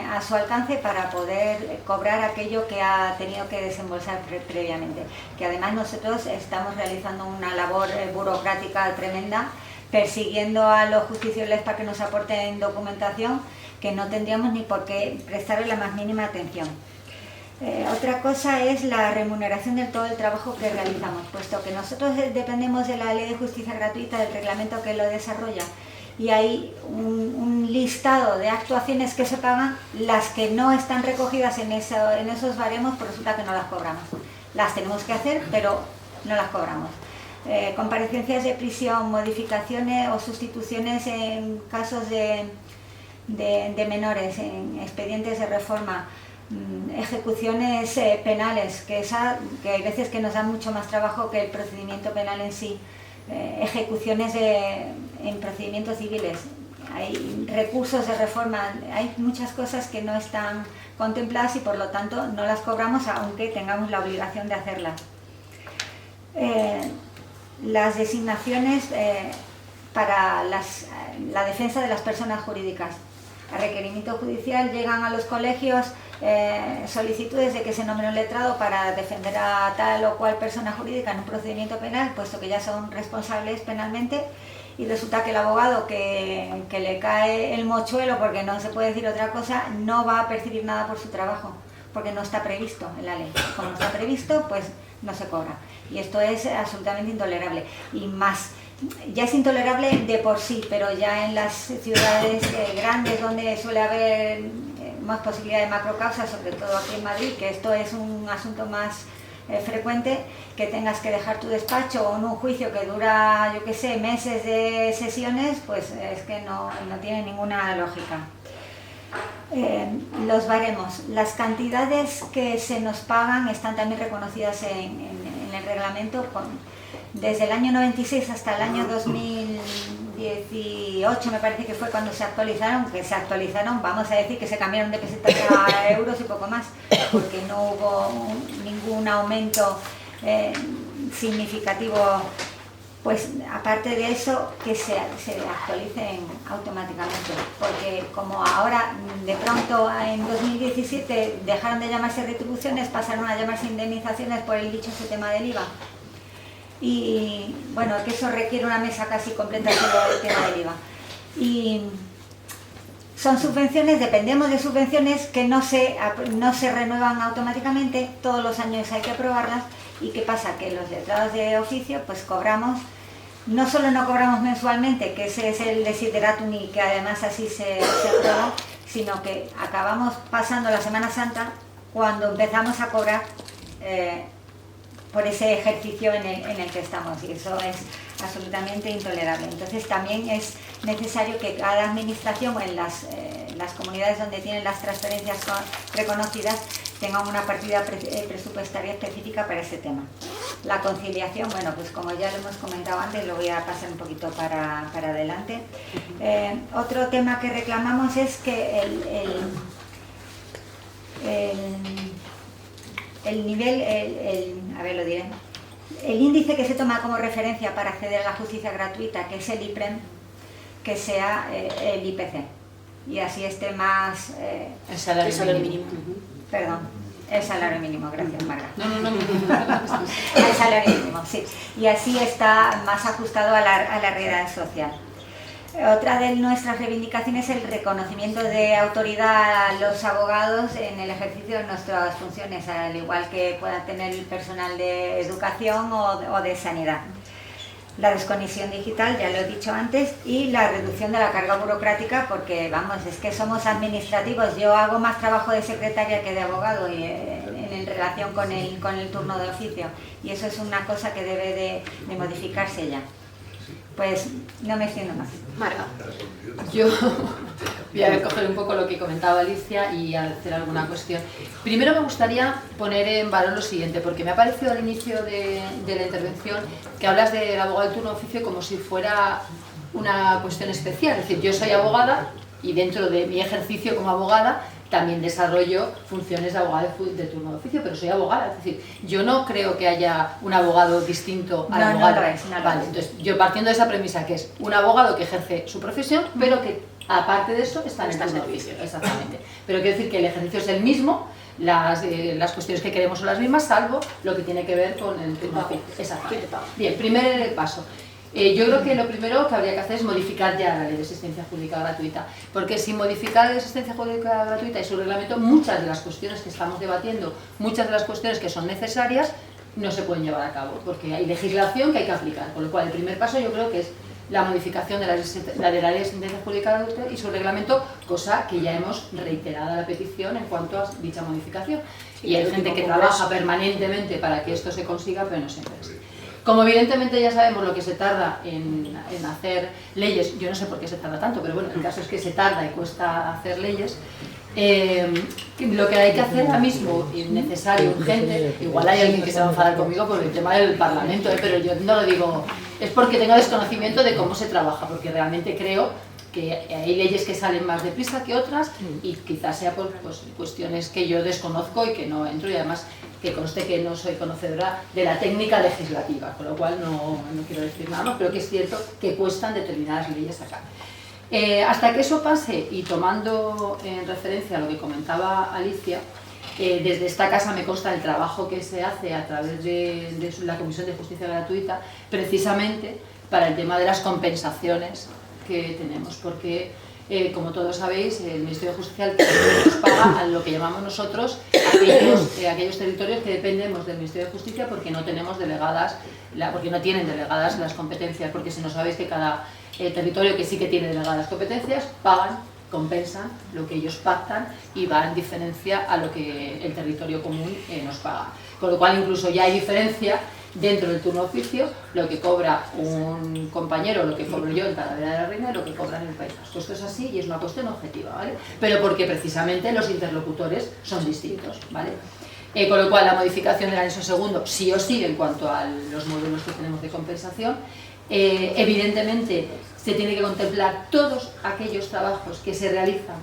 Speaker 4: a su alcance para poder cobrar aquello que ha tenido que desembolsar previamente. Que además nosotros estamos realizando una labor burocrática tremenda, persiguiendo a los justiciables para que nos aporten documentación que no tendríamos ni por qué prestarle la más mínima atención. Otra cosa es la remuneración de todo el trabajo que realizamos, puesto que nosotros dependemos de la Ley de Justicia Gratuita, del reglamento que lo desarrolla, y hay un listado de actuaciones que se pagan. Las que no están recogidas en esos baremos, pues resulta que no las cobramos. Las tenemos que hacer, pero no las cobramos. Comparecencias de prisión, modificaciones o sustituciones en casos de menores, en expedientes de reforma, ejecuciones penales, que hay veces que nos dan mucho más trabajo que el procedimiento penal en sí, ejecuciones en procedimientos civiles. hay recursos de reforma, hay muchas cosas que no están contempladas y por lo tanto no las cobramos aunque tengamos la obligación de hacerlas. Las designaciones para la defensa de las personas jurídicas. A requerimiento judicial llegan a los colegios solicitudes de que se nombre un letrado para defender a tal o cual persona jurídica en un procedimiento penal, puesto que ya son responsables penalmente, y resulta que el abogado que le cae el mochuelo, porque no se puede decir otra cosa, no va a percibir nada por su trabajo, porque no está previsto en la ley. Como no está previsto, pues no se cobra. Y esto es absolutamente intolerable. Y más, ya es intolerable de por sí, pero ya en las ciudades grandes donde suele haber más posibilidad de macrocausas, sobre todo aquí en Madrid, que esto es un asunto más frecuente, que tengas que dejar tu despacho o en un juicio que dura, yo qué sé, meses de sesiones, pues es que no tiene ninguna lógica. Los baremos. Las cantidades que se nos pagan están también reconocidas en el reglamento. Desde el año 96 hasta el año 2018 me parece que fue cuando se actualizaron, vamos a decir que se cambiaron de pesetas a euros y poco más, porque no hubo ningún aumento significativo. Pues aparte de eso, que se actualicen automáticamente, porque como ahora de pronto en 2017 dejaron de llamarse retribuciones, pasaron a llamarse indemnizaciones por el dichoso tema del IVA. Y bueno, que eso requiere una mesa casi completa sobre el tema del IVA. Y son subvenciones, dependemos de subvenciones que no se renuevan automáticamente, todos los años hay que aprobarlas. ¿Y qué pasa? Que los letrados de oficio pues cobramos, no solo no cobramos mensualmente, que ese es el desideratum y que además así se aprueba, sino que acabamos pasando la Semana Santa cuando empezamos a cobrar por ese ejercicio en el que estamos, y eso es absolutamente intolerable. Entonces también es necesario que cada administración en las comunidades donde tienen las transferencias reconocidas tengan una partida presupuestaria específica para ese tema. La conciliación, bueno, pues como ya lo hemos comentado antes, lo voy a pasar un poquito para adelante. Otro tema que reclamamos es que el nivel, a ver, lo diré, el índice que se toma como referencia para acceder a la justicia gratuita, que es el IPREM, que sea el IPC, y así esté más...
Speaker 2: el salario mínimo.
Speaker 4: Perdón, el salario mínimo, gracias Marga.
Speaker 2: No.
Speaker 4: El salario mínimo, sí, y así está más ajustado a la realidad social. Otra de nuestras reivindicaciones es el reconocimiento de autoridad a los abogados en el ejercicio de nuestras funciones, al igual que pueda tener el personal de educación o de sanidad. La desconexión digital, ya lo he dicho antes, y la reducción de la carga burocrática, porque vamos, es que somos administrativos. Yo hago más trabajo de secretaria que de abogado y, en relación con el turno de oficio, y eso es una cosa que debe de modificarse ya. Pues no me extiendo más.
Speaker 1: Marga.
Speaker 2: Yo voy a recoger un poco lo que comentaba Alicia y hacer alguna cuestión. Primero me gustaría poner en valor lo siguiente, porque me ha parecido al inicio de la intervención que hablas del abogado de turno de oficio como si fuera una cuestión especial. Es decir, yo soy abogada y dentro de mi ejercicio como abogada también desarrollo funciones de abogado de turno de oficio, pero soy abogada. Es decir, yo no creo que haya un abogado distinto al abogado. Vale, entonces yo partiendo de esa premisa que es un abogado que ejerce su profesión, pero que aparte de eso está en el turno de oficio. Exactamente. Pero quiero decir que el ejercicio es el mismo, las cuestiones que queremos son las mismas, salvo lo que tiene que ver con el turno de oficio. Exactamente. Bien, primer paso. Yo creo que lo primero que habría que hacer es modificar ya la Ley de Asistencia Jurídica Gratuita, porque sin modificar la Ley de Asistencia Jurídica Gratuita y su reglamento, muchas de las cuestiones que estamos debatiendo, muchas de las cuestiones que son necesarias, no se pueden llevar a cabo, porque hay legislación que hay que aplicar, con lo cual el primer paso yo creo que es la modificación de la Ley de Asistencia Jurídica Gratuita y su reglamento, cosa que ya hemos reiterado la petición en cuanto a dicha modificación. Y hay gente que trabaja permanentemente para que esto se consiga, pero no siempre es. Como evidentemente ya sabemos lo que se tarda en hacer leyes, yo no sé por qué se tarda tanto, pero bueno, el caso es que se tarda y cuesta hacer leyes, lo que hay que hacer ahora mismo, necesario, urgente, igual hay alguien que se va a enfadar conmigo por el tema del Parlamento, pero yo no lo digo, es porque tengo desconocimiento de cómo se trabaja, porque realmente creo que hay leyes que salen más deprisa que otras y quizás sea por pues, cuestiones que yo desconozco y que no entro, y además que conste que no soy conocedora de la técnica legislativa, con lo cual no quiero decir nada más, pero que es cierto que cuestan determinadas leyes acá. Hasta que eso pase, y tomando en referencia a lo que comentaba Alicia, desde esta casa me consta el trabajo que se hace a través de la Comisión de Justicia Gratuita, precisamente para el tema de las compensaciones que tenemos, porque como todos sabéis, el Ministerio de Justicia nos paga a lo que llamamos nosotros aquellos territorios que dependemos del Ministerio de Justicia porque no tenemos delegadas, porque no tienen delegadas las competencias, porque si no sabéis que cada territorio que sí que tiene delegadas competencias pagan, compensan lo que ellos pactan y va en diferencia a lo que el territorio común nos paga. Con lo cual incluso ya hay diferencia dentro del turno oficio, lo que cobra un compañero, lo que cobro yo en Talavera de la Reina y lo que cobran en el País Vasco. Esto es así y es una cuestión objetiva, ¿vale? Pero porque precisamente los interlocutores son distintos, ¿vale? Con lo cual la modificación del anexo segundo sí o sí en cuanto a los módulos que tenemos de compensación, evidentemente se tiene que contemplar todos aquellos trabajos que se realizan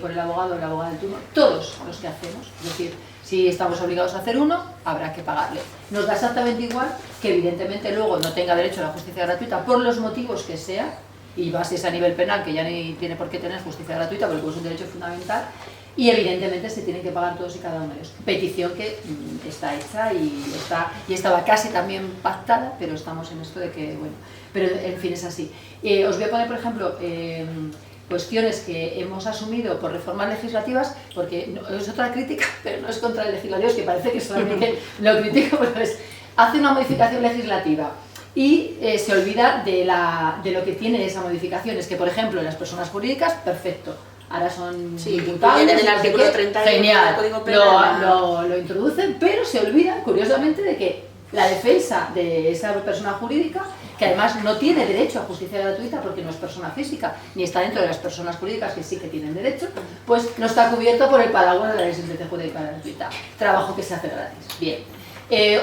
Speaker 2: por el abogado o la abogada del turno, todos los que hacemos, es decir, si estamos obligados a hacer uno, habrá que pagarle. Nos da exactamente igual que evidentemente luego no tenga derecho a la justicia gratuita por los motivos que sea, y más si es a nivel penal, que ya ni tiene por qué tener justicia gratuita porque es un derecho fundamental, y evidentemente se tienen que pagar todos y cada uno de ellos. Petición que está hecha y estaba casi también pactada, pero estamos en esto de que, bueno, pero en fin es así. Os voy a poner, por ejemplo, cuestiones que hemos asumido por reformas legislativas, porque es otra crítica, pero no es contra el legislativo, es que parece que solamente lo critico, pero hace una modificación legislativa y se olvida de lo que tiene esa modificación. Es que, por ejemplo, las personas jurídicas, perfecto, ahora son imputables,
Speaker 1: en el artículo 30
Speaker 2: genial,
Speaker 1: del Código Penal
Speaker 2: lo introducen, pero se olvidan, curiosamente, de que la defensa de esa persona jurídica, que además no tiene derecho a justicia gratuita porque no es persona física, ni está dentro de las personas jurídicas que sí que tienen derecho, pues no está cubierto por el paraguas de la ley de sentencia jurídica gratuita. Trabajo que se hace gratis. Bien.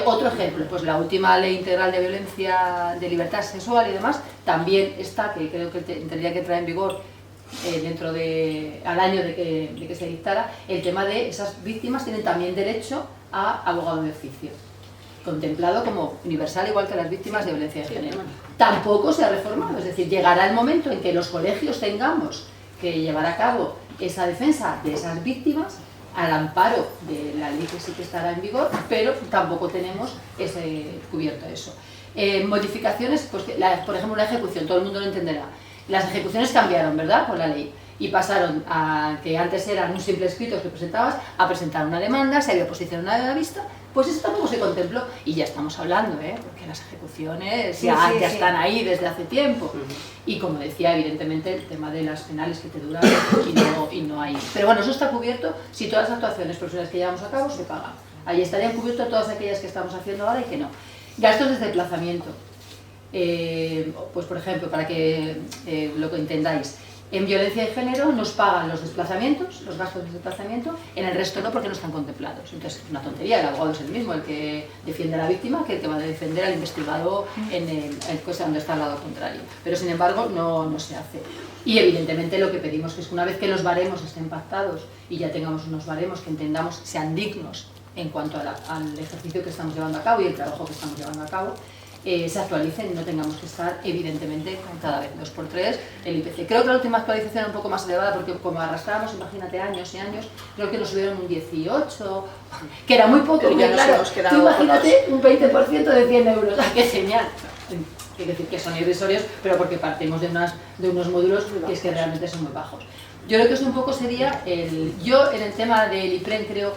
Speaker 2: Otro ejemplo, pues la última ley integral de violencia de libertad sexual y demás, también está, que creo que tendría que entrar en vigor al año de que se dictara, el tema de esas víctimas tienen también derecho a abogado de oficio, contemplado como universal igual que las víctimas de violencia de género. Tampoco se ha reformado, es decir, llegará el momento en que los colegios tengamos que llevar a cabo esa defensa de esas víctimas al amparo de la ley que sí que estará en vigor, pero tampoco tenemos cubierto eso. Modificaciones, pues, por ejemplo, la ejecución, todo el mundo lo entenderá. Las ejecuciones cambiaron, ¿verdad?, por la ley, y pasaron a que antes eran un simple escrito que presentabas, a presentar una demanda, se había oposición a la vista, pues eso tampoco se contempló, y ya estamos hablando, porque las ejecuciones ya están ahí desde hace tiempo, y como decía, evidentemente el tema de las penales que te duran y no hay. Pero bueno, eso está cubierto si todas las actuaciones profesionales que llevamos a cabo se pagan. Ahí estarían cubiertas todas aquellas que estamos haciendo ahora y que no. Gastos de desplazamiento. Pues por ejemplo, para que lo que entendáis, en violencia de género nos pagan los desplazamientos, los gastos de desplazamiento, en el resto no, porque no están contemplados. Entonces es una tontería, el abogado es el mismo, el que defiende a la víctima, que el que va a defender al investigado en el cosa donde está al lado contrario. Pero sin embargo no se hace. Y evidentemente lo que pedimos es que una vez que los baremos estén pactados y ya tengamos unos baremos que entendamos sean dignos en cuanto al ejercicio que estamos llevando a cabo y el trabajo que estamos llevando a cabo, se actualicen y no tengamos que estar, evidentemente, con cada vez 2×3 el IPC. Creo que la última actualización era un poco más elevada porque como arrastramos, imagínate, años y años, creo que nos subieron un 18, que era muy poco, porque claro, tú imagínate un 20% de 100 euros, ¡qué genial! Quiero decir que son irrisorios, pero porque partimos de unos módulos que es que realmente son muy bajos. Yo creo que eso un poco sería yo en el tema del IPREN creo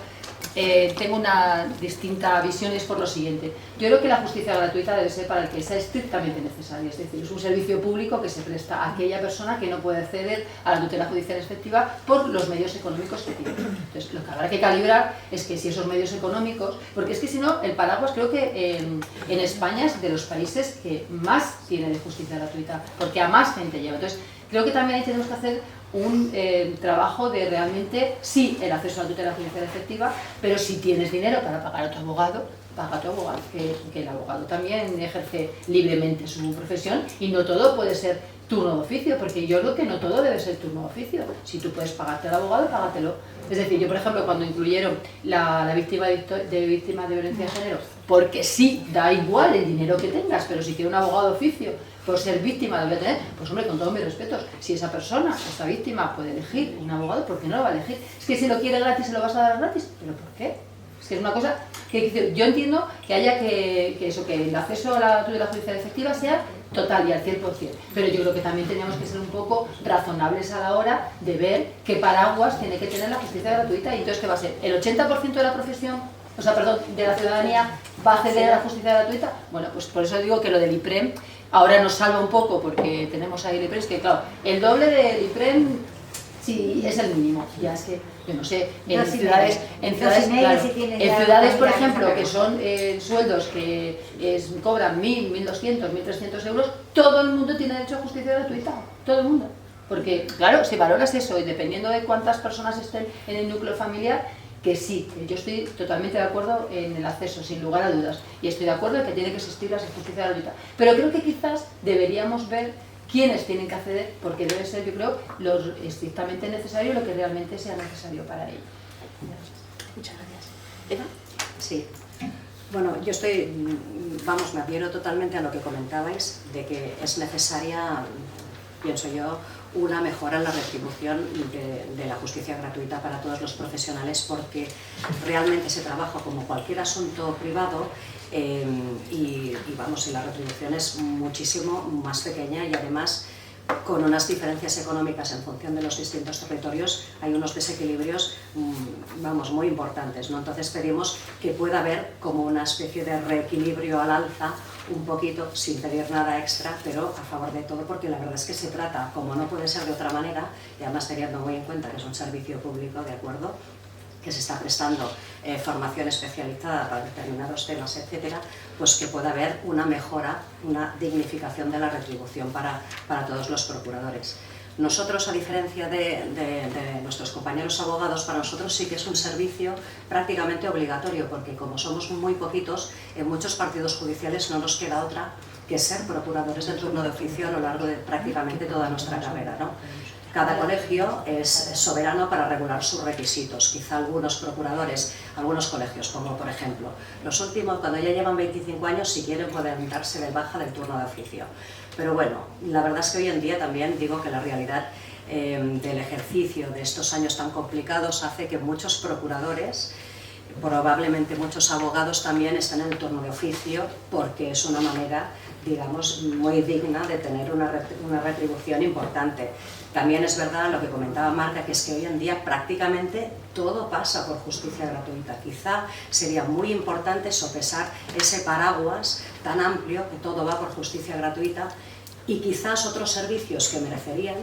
Speaker 2: tengo una distinta visión y es por lo siguiente. Yo creo que la justicia gratuita debe ser para el que sea estrictamente necesaria, es decir, es un servicio público que se presta a aquella persona que no puede acceder a la tutela judicial efectiva por los medios económicos que tiene. Entonces, lo que habrá que calibrar es que si esos medios económicos, porque es que si no, el paraguas creo que en España es de los países que más tiene de justicia gratuita, porque a más gente lleva. Entonces, creo que también ahí tenemos que hacer un trabajo de realmente, sí, el acceso a la tutela judicial efectiva, pero si tienes dinero para pagar a tu abogado, paga a tu abogado, que el abogado también ejerce libremente su profesión y no todo puede ser turno de oficio, porque yo creo que no todo debe ser turno de oficio. Si tú puedes pagarte al abogado, págatelo. Es decir, yo por ejemplo cuando incluyeron la víctima de violencia de género, porque sí, da igual el dinero que tengas, pero si quiere un abogado de oficio por ser víctima lo voy a tener, pues hombre, con todos mis respetos, si esa persona, esta víctima, puede elegir un abogado, ¿por qué no lo va a elegir? Es que si lo quiere gratis, ¿se lo vas a dar gratis? ¿Pero por qué? Es que es una cosa que yo entiendo que haya que el acceso a la tutela judicial efectiva sea total y al 100%, pero yo creo que también teníamos que ser un poco razonables a la hora de ver qué paraguas tiene que tener la justicia gratuita. Y entonces, ¿qué va a ser? ¿El 80% de la profesión, o sea, perdón, de la ciudadanía va a acceder a la justicia gratuita? Bueno, pues por eso digo que lo del IPREM ahora nos salva un poco, porque tenemos ahí el IPREM, es que claro, el doble del IPREM sí es el mínimo. Ya es que, yo no sé, en ciudades, por ejemplo, que son sueldos que cobran 1.000, 1.200, 1.300 euros, todo el mundo tiene derecho a justicia gratuita, todo el mundo. Porque, claro, si valoras eso y dependiendo de cuántas personas estén en el núcleo familiar, que sí, yo estoy totalmente de acuerdo en el acceso, sin lugar a dudas, y estoy de acuerdo en que tiene que existir la justicia gratuita. Pero creo que quizás deberíamos ver quiénes tienen que acceder, porque debe ser, yo creo, lo estrictamente necesario, lo que realmente sea necesario para ello.
Speaker 1: Muchas gracias. ¿Eva?
Speaker 3: Sí. Bueno, yo me adhiero totalmente a lo que comentabais, de que es necesaria, pienso yo, una mejora en la retribución de la justicia gratuita para todos los profesionales, porque realmente ese trabajo, como cualquier asunto privado, y la retribución es muchísimo más pequeña y además con unas diferencias económicas en función de los distintos territorios hay unos desequilibrios muy importantes, ¿no? Entonces pedimos que pueda haber como una especie de reequilibrio al alza, un poquito, sin pedir nada extra, pero a favor de todo, porque la verdad es que se trata, como no puede ser de otra manera, y además teniendo muy en cuenta que es un servicio público, ¿de acuerdo?, que se está prestando formación especializada para determinados temas, etcétera, pues que pueda haber una mejora, una dignificación de la retribución para todos los procuradores. Nosotros, a diferencia de nuestros compañeros abogados, para nosotros sí que es un servicio prácticamente obligatorio, porque como somos muy poquitos, en muchos partidos judiciales no nos queda otra que ser procuradores de turno de oficio a lo largo de prácticamente toda nuestra carrera, ¿no? Cada colegio es soberano para regular sus requisitos. Quizá algunos procuradores, algunos colegios, como por ejemplo, los últimos, cuando ya llevan 25 años, si quieren pueden darse de baja del turno de oficio. Pero bueno, la verdad es que hoy en día también digo que la realidad del ejercicio de estos años tan complicados hace que muchos procuradores, probablemente muchos abogados también estén en el turno de oficio, porque es una manera, digamos, muy digna de tener una retribución importante. También es verdad lo que comentaba Marta, que es que hoy en día prácticamente todo pasa por justicia gratuita. Quizá sería muy importante sopesar ese paraguas tan amplio que todo va por justicia gratuita, y quizás otros servicios que merecerían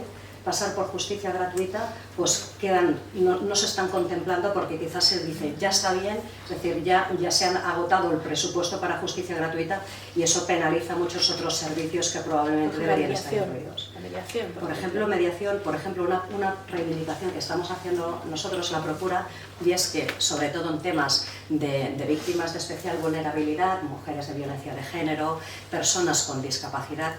Speaker 3: pasar por justicia gratuita, pues no se están contemplando, porque quizás se dice ya está bien, es decir, ya se han agotado el presupuesto para justicia gratuita, y eso penaliza muchos otros servicios que probablemente deberían estar incluidos. Por ejemplo, mediación, por ejemplo, una reivindicación que estamos haciendo nosotros, la Procura, y es que, sobre todo en temas de víctimas de especial vulnerabilidad, mujeres de violencia de género, personas con discapacidad,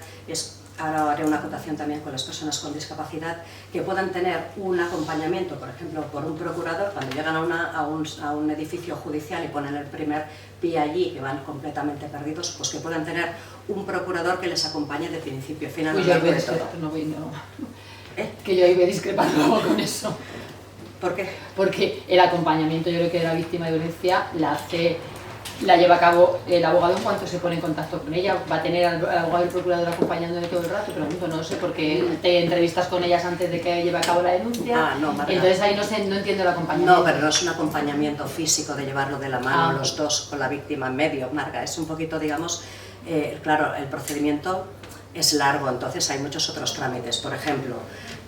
Speaker 3: ahora haré una acotación también con las personas con discapacidad, que puedan tener un acompañamiento, por ejemplo, por un procurador, cuando llegan a un edificio judicial y ponen el primer pie allí, que van completamente perdidos, pues que puedan tener un procurador que les acompañe de principio a final.
Speaker 2: Que yo ahí voy a discrepar luego con eso.
Speaker 3: ¿Por qué?
Speaker 2: Porque el acompañamiento, yo creo que de la víctima de violencia la lleva a cabo el abogado en cuanto se pone en contacto con ella. Va a tener al abogado y el procurador acompañándole todo el rato, pregunto, no sé, porque te entrevistas con ellas antes de que lleve a cabo la denuncia.
Speaker 3: No, Marta.
Speaker 2: Entonces ahí no entiendo el acompañamiento.
Speaker 3: No, pero no es un acompañamiento físico de llevarlo de la mano los dos con la víctima en medio, Marga. Es un poquito, digamos, claro, el procedimiento es largo, entonces hay muchos otros trámites. Por ejemplo,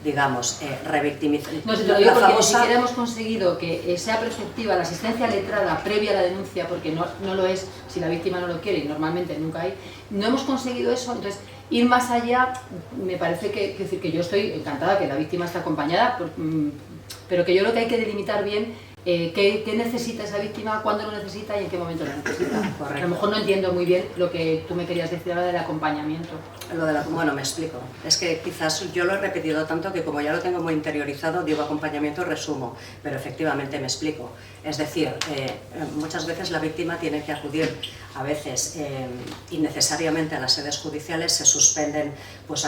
Speaker 3: digamos, revictimización.
Speaker 2: No, se te lo digo porque ni siquiera hemos conseguido que sea preceptiva la asistencia letrada previa a la denuncia, porque no lo es si la víctima no lo quiere, y normalmente nunca hay. No hemos conseguido eso, entonces ir más allá, me parece que yo estoy encantada que la víctima esté acompañada, pero que yo creo que hay que delimitar bien qué necesita esa víctima, cuándo lo necesita y en qué momento lo necesita.
Speaker 3: Correcto.
Speaker 2: A lo mejor no entiendo muy bien lo que tú me querías decir ahora del acompañamiento.
Speaker 3: Bueno, me explico. Es que quizás yo lo he repetido tanto que como ya lo tengo muy interiorizado, digo acompañamiento, resumo, pero efectivamente me explico. Es decir, muchas veces la víctima tiene que acudir, a veces innecesariamente a las sedes judiciales, se suspenden pues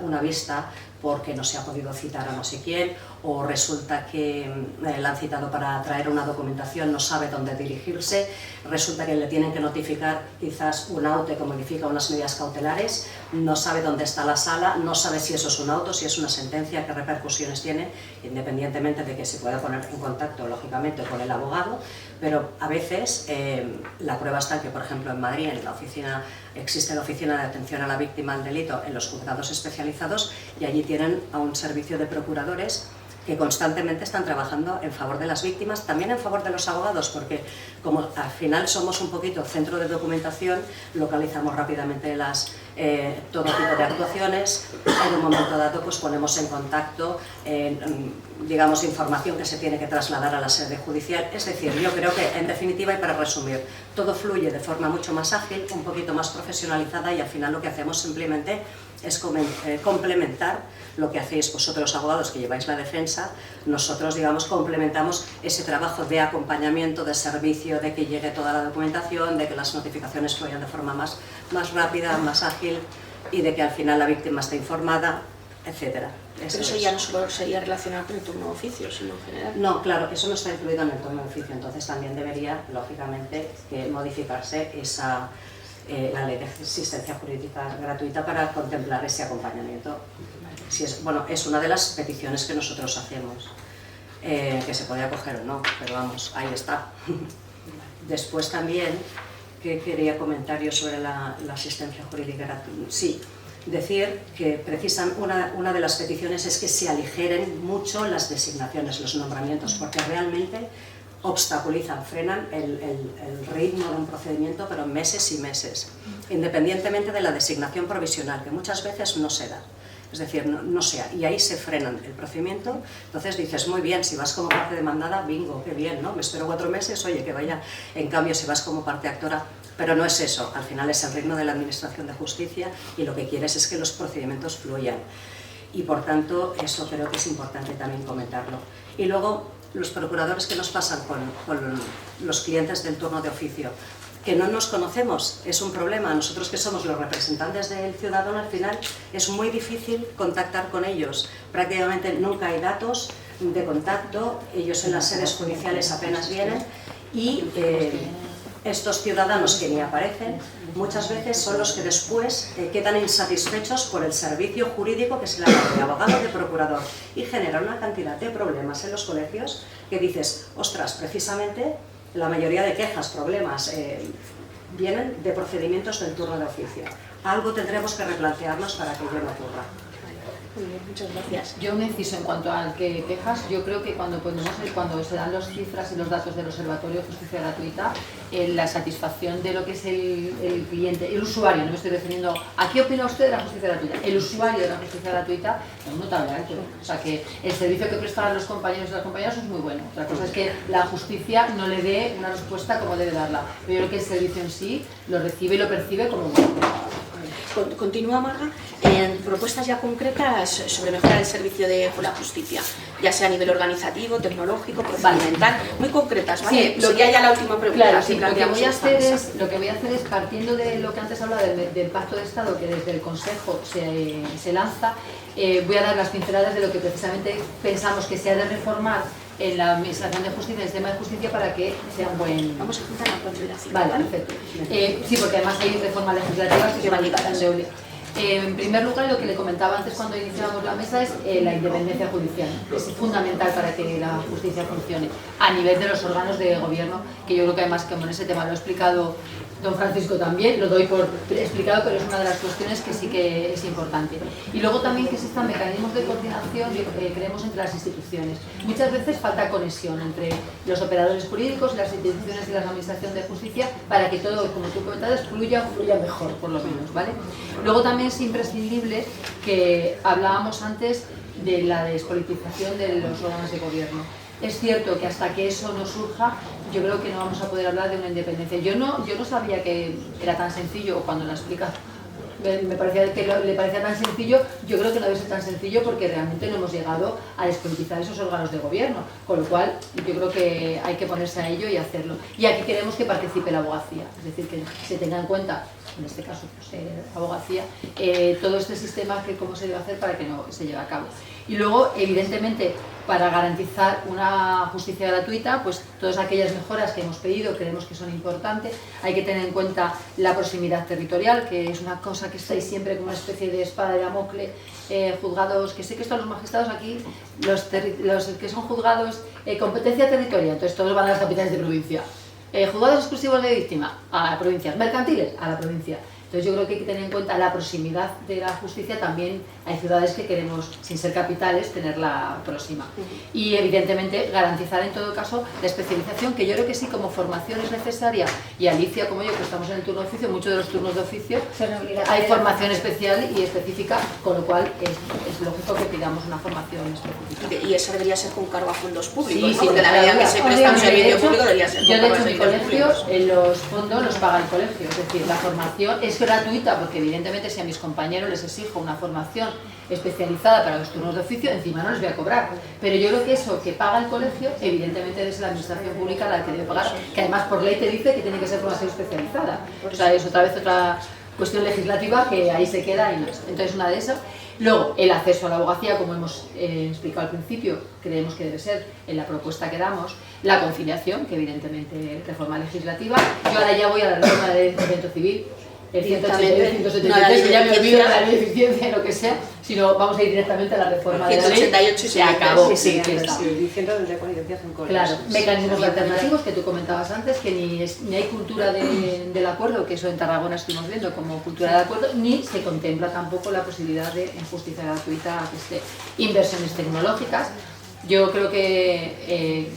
Speaker 3: una vista porque no se ha podido citar a no sé quién, o resulta que la han citado para traer una documentación, no sabe dónde dirigirse, resulta que le tienen que notificar quizás un auto que modifica unas medidas cautelares, no sabe dónde está la sala, no sabe si eso es un auto, si es una sentencia, qué repercusiones tiene, independientemente de que se pueda poner en contacto, lógicamente, con el abogado, pero a veces la prueba está en que, por ejemplo, en Madrid, en la oficina, existe la Oficina de Atención a la Víctima del Delito en los juzgados especializados, y allí tienen a un servicio de procuradores que constantemente están trabajando en favor de las víctimas, también en favor de los abogados, porque como al final somos un poquito centro de documentación, localizamos rápidamente todo tipo de actuaciones, en un momento dado pues ponemos en contacto digamos, información que se tiene que trasladar a la sede judicial. Es decir, yo creo que, en definitiva, y para resumir, todo fluye de forma mucho más ágil, un poquito más profesionalizada, y al final lo que hacemos simplemente es complementar lo que hacéis vosotros, abogados, que lleváis la defensa. Nosotros, digamos, complementamos ese trabajo de acompañamiento, de servicio, de que llegue toda la documentación, de que las notificaciones fluyan de forma más rápida, más ágil, y de que al final la víctima esté informada, etcétera.
Speaker 1: Pero eso ya no solo sería relacionado con el turno de oficio, sino en general.
Speaker 3: No, claro, eso no está incluido en el turno de oficio, entonces también debería, lógicamente, modificarse la ley de asistencia jurídica gratuita para contemplar ese acompañamiento. Es una de las peticiones que nosotros hacemos, que se puede acoger o no, pero vamos, ahí está. Después también, que quería comentar yo sobre la asistencia jurídica gratuita. Sí, decir que una de las peticiones es que se aligeren mucho las designaciones, los nombramientos, porque realmente obstaculizan, frenan el ritmo de un procedimiento, pero meses y meses, independientemente de la designación provisional, que muchas veces no se da. Es decir, no sea, y ahí se frenan el procedimiento. Entonces dices, muy bien, si vas como parte demandada, bingo, qué bien, ¿no? Me espero 4 meses, oye, que vaya. En cambio, si vas como parte actora, pero no es eso, al final es el ritmo de la Administración de Justicia, y lo que quieres es que los procedimientos fluyan. Y por tanto, eso creo que es importante también comentarlo. Y luego, los procuradores que nos pasan con los clientes del turno de oficio, que no nos conocemos, es un problema. Nosotros, que somos los representantes del ciudadano, al final es muy difícil contactar con ellos. Prácticamente nunca hay datos de contacto, ellos en las sedes judiciales apenas vienen, y estos ciudadanos que ni aparecen, muchas veces son los que después quedan insatisfechos por el servicio jurídico que se le da de abogado, de procurador, y genera una cantidad de problemas en los colegios que dices, ostras, precisamente la mayoría de quejas, problemas, vienen de procedimientos del turno de oficio. Algo tendremos que replantearnos para que ello no ocurra.
Speaker 1: Muy bien, muchas gracias.
Speaker 2: Yo un inciso en cuanto al que quejas, yo creo que cuando se dan las cifras y los datos del Observatorio de Justicia Gratuita, la satisfacción de lo que es el cliente, el usuario, no me estoy refiriendo a qué opina usted de la justicia gratuita, el usuario de la justicia gratuita es un notable alto. O sea, que el servicio que prestan los compañeros y las compañeras es muy bueno. Otra cosa es que la justicia no le dé una respuesta como debe darla, pero yo creo que el servicio en sí lo recibe y lo percibe como bueno.
Speaker 1: Continúa, Marga, en propuestas ya concretas sobre mejorar el servicio de la justicia, ya sea a nivel organizativo, tecnológico, procedimental, muy concretas, ¿vale?
Speaker 2: Sí,
Speaker 1: sería ya la última pregunta.
Speaker 2: Claro, sí, lo que voy a hacer es, partiendo de lo que antes hablaba del Pacto de Estado, que desde el Consejo se lanza, voy a dar las pinceladas de lo que precisamente pensamos que se ha de reformar en la Administración de Justicia, en el sistema de justicia, para que sea un buen...
Speaker 1: Vamos a juntar la 4 y la 5.
Speaker 2: Vale, perfecto. Sí, porque además hay reformas legislativas que van ligadas. En primer lugar, lo que le comentaba antes cuando iniciábamos la mesa es la independencia judicial. Es fundamental para que la justicia funcione a nivel de los órganos de gobierno, que yo creo que además, como en ese tema lo ha explicado don Francisco también, lo doy por explicado, pero es una de las cuestiones que sí que es importante. Y luego también que existan mecanismos de coordinación, creemos, entre las instituciones. Muchas veces falta conexión entre los operadores jurídicos y las instituciones de la Administración de Justicia para que todo, como tú comentabas, fluya mejor, por lo menos, ¿vale? Luego también es imprescindible, que hablábamos antes de la despolitización de los órganos de gobierno. Es cierto que hasta que eso no surja, yo creo que no vamos a poder hablar de una independencia. Yo no sabía que era tan sencillo, o cuando la explica me parecía que le parecía tan sencillo. Yo creo que no debe ser tan sencillo porque realmente no hemos llegado a despolitizar esos órganos de gobierno, con lo cual yo creo que hay que ponerse a ello y hacerlo. Y aquí queremos que participe la abogacía, es decir, que se tenga en cuenta, en este caso pues, abogacía, todo este sistema, que cómo se debe hacer para que no se lleve a cabo. Y luego, evidentemente, para garantizar una justicia gratuita, pues todas aquellas mejoras que hemos pedido creemos que son importantes. Hay que tener en cuenta la proximidad territorial, que es una cosa que estáis siempre como una especie de espada de Damocles. Juzgados, que sé que están los magistrados aquí, los que son juzgados, competencia territorial, entonces todos van a las capitales de provincia. Juzgados exclusivos de víctima, a las provincias. Mercantiles, a la provincia. Entonces yo creo que hay que tener en cuenta la proximidad de la justicia. También hay ciudades que queremos, sin ser capitales, tenerla próxima. Y evidentemente garantizar en todo caso la especialización, que yo creo que sí, como formación es necesaria, y Alicia como yo, que estamos en el turno de oficio, muchos de los turnos de oficio hay formación especial y específica, con lo cual es lógico que pidamos una formación específica.
Speaker 1: Y eso debería ser con cargo a fondos públicos,
Speaker 2: Sí,
Speaker 1: ¿no?
Speaker 2: sí,
Speaker 1: Porque la medida que se presta un servicio público debería ser con
Speaker 2: yo de
Speaker 1: cargo a
Speaker 2: hecho mi
Speaker 1: servicios
Speaker 2: colegio,
Speaker 1: públicos.
Speaker 2: los fondos los paga el colegio, es decir, la formación es gratuita, porque evidentemente si a mis compañeros les exijo una formación especializada para los turnos de oficio, encima no les voy a cobrar. Pero yo creo que eso que paga el colegio, evidentemente debe ser la administración pública la que debe pagar, que además por ley te dice que tiene que ser formación especializada. O sea, es otra vez otra cuestión legislativa que ahí se queda y no es. Entonces una de esas. Luego, el acceso a la abogacía, como hemos explicado al principio, creemos que debe ser en la propuesta que damos, la conciliación, que evidentemente es reforma legislativa. Yo ahora ya voy a la reforma del derecho civil, el 183, 173, que ya me olvido de la ley de eficiencia, lo que sea, sino vamos a ir directamente a la reforma de la ley.
Speaker 1: 188 y
Speaker 2: se acabó. Sí,
Speaker 3: diciendo desde coalición con
Speaker 2: claro, mecanismos alternativos que tú comentabas antes, que ni hay cultura del acuerdo, que eso en Tarragona estuvimos viendo como cultura del acuerdo, ni se contempla tampoco la posibilidad de en justicia gratuita que esté. Inversiones tecnológicas. Yo creo que,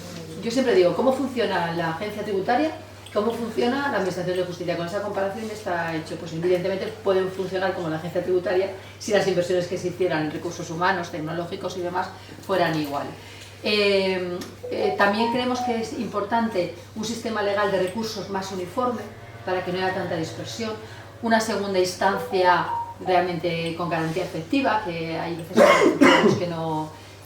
Speaker 2: yo siempre digo, ¿cómo funciona la agencia tributaria? ¿Cómo funciona la Administración de Justicia? Con esa comparación está hecho, pues evidentemente pueden funcionar como la agencia tributaria si las inversiones que se hicieran en recursos humanos, tecnológicos y demás fueran igual. También creemos que es importante un sistema legal de recursos más uniforme para que no haya tanta dispersión, una segunda instancia realmente con garantía efectiva, que hay veces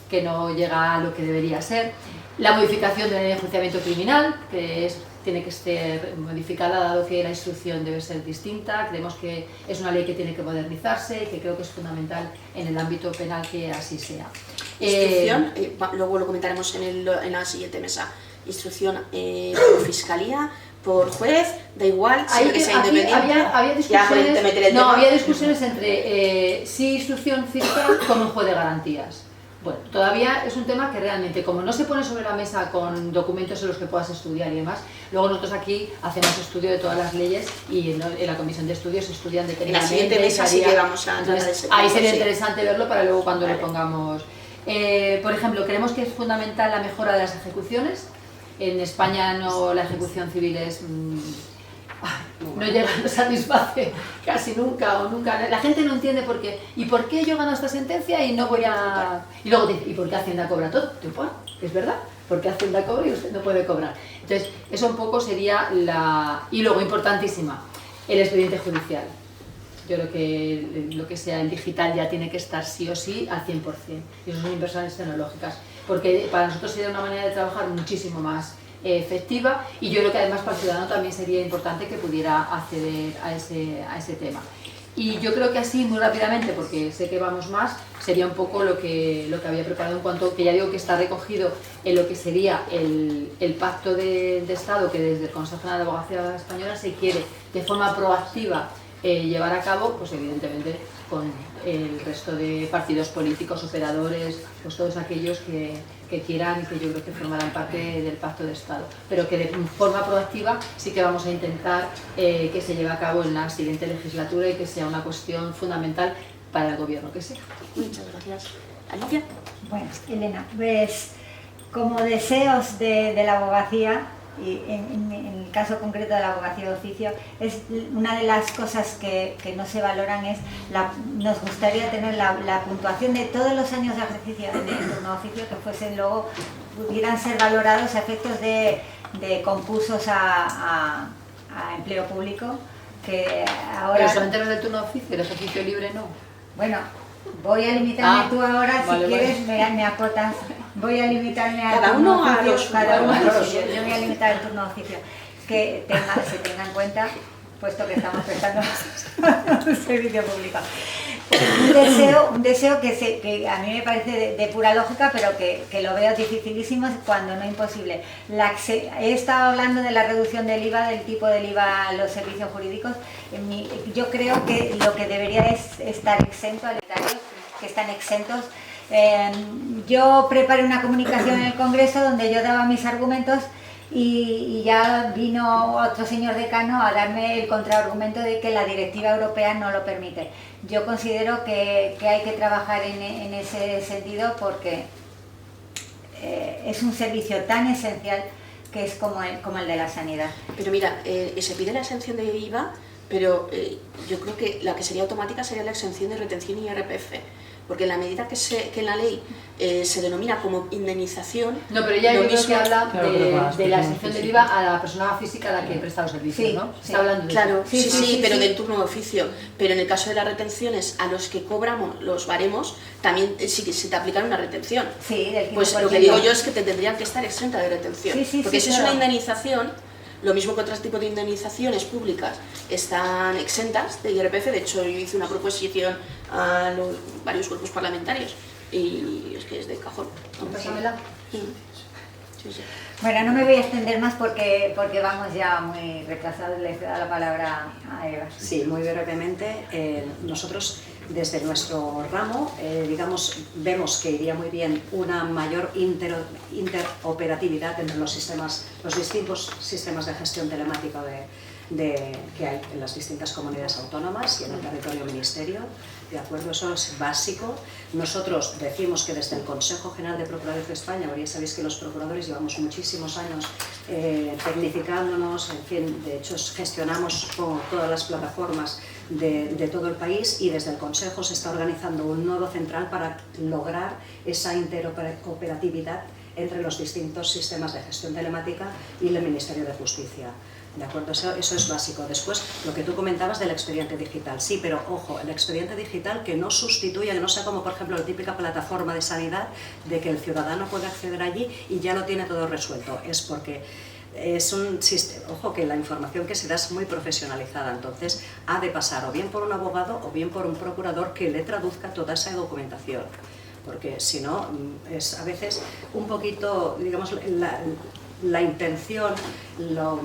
Speaker 2: que no llega a lo que debería ser, la modificación del enjuiciamiento criminal, que tiene que ser modificada dado que la instrucción debe ser distinta. Creemos que es una ley que tiene que modernizarse y que creo que es fundamental en el ámbito penal que así sea.
Speaker 1: Instrucción, luego lo comentaremos en la siguiente mesa. Instrucción por fiscalía, por juez, da igual, siempre que sea independiente.
Speaker 2: Había discusiones entre sí instrucción fiscal como un juez de garantías. Bueno, todavía es un tema que realmente, como no se pone sobre la mesa con documentos en los que puedas estudiar y demás, luego nosotros aquí hacemos estudio de todas las leyes y en la comisión de estudios se estudian detenidamente.
Speaker 1: En la siguiente mesa sí que vamos a...
Speaker 2: Entonces, ahí sería interesante verlo para luego cuando lo pongamos. Por ejemplo, creemos que es fundamental la mejora de las ejecuciones. En España la ejecución civil es... no llega, no satisface casi nunca o nunca. La gente no entiende por qué. ¿Y por qué yo gano esta sentencia y no voy a...? Y luego dice, ¿y por qué Hacienda cobra todo? ¿Es verdad? ¿Por qué Hacienda cobra y usted no puede cobrar? Entonces, eso un poco sería la... Y luego, importantísima, el expediente judicial. Yo creo que lo que sea el digital ya tiene que estar sí o sí al 100%. Y eso son inversiones tecnológicas. Porque para nosotros sería una manera de trabajar muchísimo más efectiva, y yo creo que además para el ciudadano también sería importante que pudiera acceder a ese tema. Y yo creo que así, muy rápidamente, porque sé que vamos más, sería un poco lo que había preparado en cuanto, que ya digo que está recogido en lo que sería el pacto de Estado que desde el Consejo General de Abogacía Española se quiere de forma proactiva llevar a cabo, pues evidentemente con el resto de partidos políticos, operadores, pues todos aquellos que quieran y que yo creo que formarán parte del Pacto de Estado. Pero que de forma proactiva sí que vamos a intentar que se lleve a cabo en la siguiente legislatura y que sea una cuestión fundamental para el gobierno que sea.
Speaker 1: Muchas gracias. ¿Alicia?
Speaker 4: Bueno, Elena, pues como deseos de la abogacía, y en el caso concreto de la abogacía de oficio, es una de las cosas que no se valoran es, nos gustaría tener la puntuación de todos los años de ejercicio en el turno de oficio que fuesen luego, pudieran ser valorados a efectos de concursos a empleo público, que ahora...
Speaker 2: Pero solamente los del turno de oficio, el ejercicio libre no.
Speaker 4: Bueno, voy a limitarme tú ahora,
Speaker 2: vale,
Speaker 4: si quieres me acotas. Voy a limitarme al
Speaker 1: Cada
Speaker 4: turno
Speaker 1: uno a
Speaker 4: oficio,
Speaker 1: los
Speaker 4: cada uno a
Speaker 1: suyos.
Speaker 4: los suyos. Yo voy a limitar el turno oficio. Que se tenga en cuenta, puesto que estamos prestando un servicio público. Un deseo que a mí me parece de pura lógica, pero que lo veo dificilísimo cuando no imposible. He estado hablando de la reducción del IVA, del tipo del IVA a los servicios jurídicos. Yo creo que lo que debería es estar exento a los que están exentos. Yo preparé una comunicación en el Congreso donde yo daba mis argumentos y ya vino otro señor decano a darme el contraargumento de que la directiva europea no lo permite. Yo considero que hay que trabajar en ese sentido porque es un servicio tan esencial que es como el de la sanidad.
Speaker 1: Pero mira, se pide la exención de IVA, pero yo creo que la que sería automática sería la exención de retención y IRPF. Porque en la medida que en la ley se denomina como indemnización...
Speaker 2: No, pero ya yo creo que habla
Speaker 5: Claro,
Speaker 2: de la exención del IVA a la persona física a la que presta los servicios,
Speaker 4: Sí,
Speaker 2: ¿no?
Speaker 4: sí.
Speaker 2: Está hablando de
Speaker 1: Claro,
Speaker 2: eso.
Speaker 1: sí, pero del turno de oficio. Pero en el caso de las retenciones, a los que cobramos los baremos, también sí que se te aplican una retención.
Speaker 4: Sí, del 15%.
Speaker 1: Pues lo que digo yo es que te tendrían que estar exenta de retención.
Speaker 4: Sí,
Speaker 1: porque si es
Speaker 4: claro.
Speaker 1: una indemnización, lo mismo que otros tipos de indemnizaciones públicas están exentas de IRPF. De hecho, yo hice una proposición a varios grupos parlamentarios y es que es de cajón.
Speaker 2: Pásamela.
Speaker 1: Sí, sí.
Speaker 4: Bueno, no me voy a extender más porque vamos ya muy retrasados. Les doy la palabra a Eva.
Speaker 3: Sí, muy brevemente. Nosotros desde nuestro ramo, digamos, vemos que iría muy bien una mayor interoperatividad entre los distintos sistemas de gestión telemática que hay en las distintas comunidades autónomas y en el territorio ministerio. ¿De acuerdo? Eso es básico. Nosotros decimos que desde el Consejo General de Procuradores de España, ya sabéis que los procuradores llevamos muchísimos años tecnificándonos, en fin, de hecho gestionamos con todas las plataformas de todo el país y desde el Consejo se está organizando un nodo central para lograr esa interoperatividad entre los distintos sistemas de gestión telemática y el Ministerio de Justicia. ¿De acuerdo? Eso es básico. Después, lo que tú comentabas del expediente digital. Sí, pero ojo, el expediente digital que no sustituya, que no sea como por ejemplo la típica plataforma de sanidad de que el ciudadano puede acceder allí y ya lo tiene todo resuelto. Es porque es un sistema, ojo, que la información que se da es muy profesionalizada, entonces ha de pasar o bien por un abogado o bien por un procurador que le traduzca toda esa documentación. Porque si no, es a veces un poquito, digamos, la intención, lo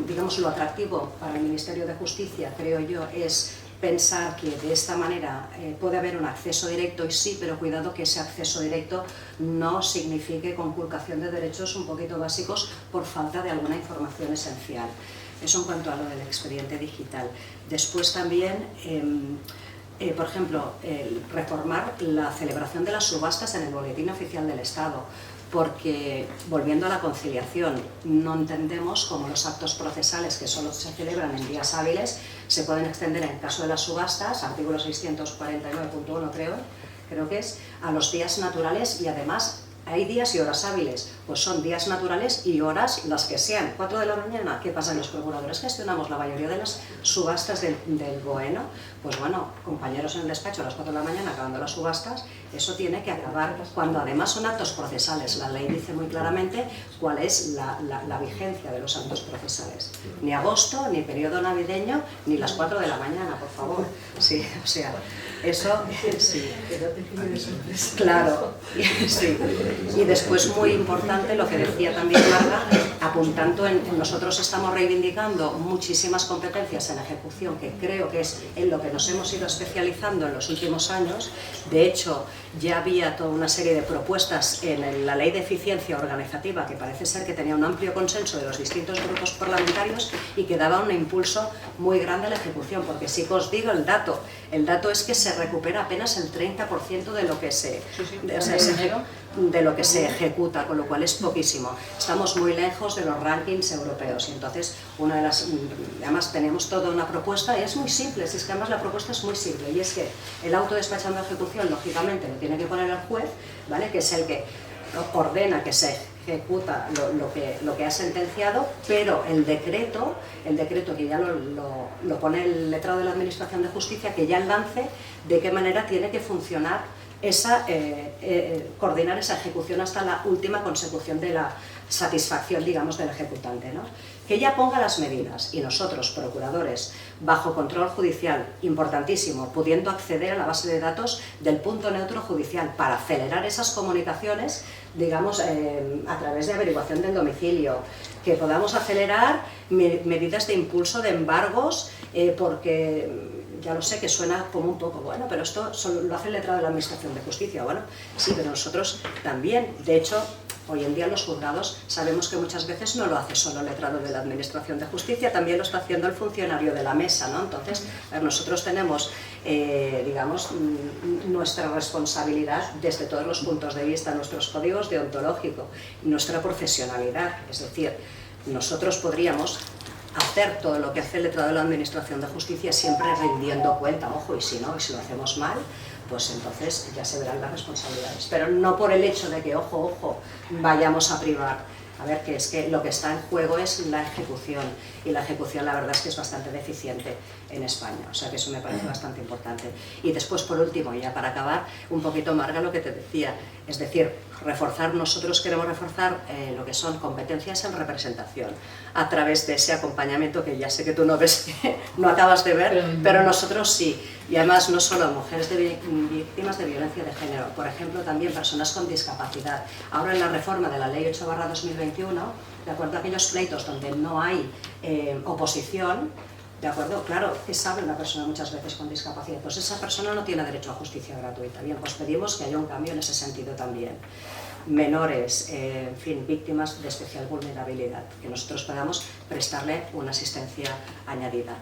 Speaker 3: atractivo para el Ministerio de Justicia, creo yo, es pensar que de esta manera puede haber un acceso directo y sí, pero cuidado que ese acceso directo no signifique conculcación de derechos un poquito básicos por falta de alguna información esencial. Eso en cuanto a lo del expediente digital. Después también, por ejemplo, reformar la celebración de las subastas en el Boletín Oficial del Estado. Porque, volviendo a la conciliación, no entendemos cómo los actos procesales que solo se celebran en días hábiles se pueden extender en el caso de las subastas, artículo 649.1 creo que es, a los días naturales y además hay días y horas hábiles, pues son días naturales y horas las que sean. 4 de la mañana, ¿qué pasa? Los procuradores gestionamos la mayoría de las subastas del BOE, ¿no? Pues bueno, compañeros en el despacho a las 4 de la mañana acabando las subastas, eso tiene que acabar cuando además son actos procesales. La ley dice muy claramente cuál es la vigencia de los actos procesales. Ni agosto, ni periodo navideño, ni las 4 de la mañana, por favor. Sí, o sea, eso sí. Claro, sí. Y después, muy importante, lo que decía también Marga, apuntando nosotros estamos reivindicando muchísimas competencias en ejecución, que creo que es en lo que nos hemos ido especializando en los últimos años. De hecho, ya había toda una serie de propuestas en la Ley de Eficiencia Organizativa, que parece ser que tenía un amplio consenso de los distintos grupos parlamentarios y que daba un impulso muy grande a la ejecución, porque sí que os digo el dato, El dato es que se recupera apenas el 30% de lo que de lo que se ejecuta, con lo cual es poquísimo. Estamos muy lejos de los rankings europeos y entonces además tenemos toda una propuesta y es muy simple, es que además la propuesta es muy simple y es que el auto despachando de ejecución lógicamente lo tiene que poner el juez, ¿vale? Que es el que ordena que se ejecuta lo que ha sentenciado, pero el decreto que ya lo pone el letrado de la Administración de Justicia, que ya lance de qué manera tiene que funcionar coordinar esa ejecución hasta la última consecución de la satisfacción, digamos, del ejecutante, ¿no? Que ya ponga las medidas y nosotros, procuradores, bajo control judicial, importantísimo, pudiendo acceder a la base de datos del punto neutro judicial para acelerar esas comunicaciones, digamos, a través de averiguación del domicilio, que podamos acelerar medidas de impulso de embargos, porque ya lo sé que suena como un poco, bueno, pero esto lo hace el letrado de la Administración de Justicia. Bueno, sí, pero nosotros también. De hecho, hoy en día los juzgados sabemos que muchas veces no lo hace solo el letrado de la Administración de Justicia, también lo está haciendo el funcionario de la mesa, ¿no? Entonces, nosotros tenemos, digamos, nuestra responsabilidad desde todos los puntos de vista, nuestros códigos deontológicos, nuestra profesionalidad, es decir, nosotros podríamos hacer todo lo que hace el letrado de la Administración de Justicia siempre rindiendo cuenta, ojo, y si no, y si lo hacemos mal, pues entonces ya se verán las responsabilidades. Pero no por el hecho de que, ojo, vayamos a privar. A ver, que es que lo que está en juego es la ejecución, y la ejecución la verdad es que es bastante deficiente en España, o sea que eso me parece bastante importante. Y después, por último, ya para acabar, un poquito, Marga, lo que te decía, es decir, nosotros queremos reforzar lo que son competencias en representación, a través de ese acompañamiento que ya sé que tú no ves, no acabas de ver, pero nosotros sí. Y además no solo mujeres víctimas de violencia de género, por ejemplo también personas con discapacidad. Ahora en la reforma de la Ley 8/2021, de acuerdo a aquellos pleitos donde no hay oposición, de acuerdo, claro, ¿qué sabe una persona muchas veces con discapacidad? Pues esa persona no tiene derecho a justicia gratuita. Bien, pues pedimos que haya un cambio en ese sentido también. Menores, en fin, víctimas de especial vulnerabilidad, que nosotros podamos prestarle una asistencia añadida.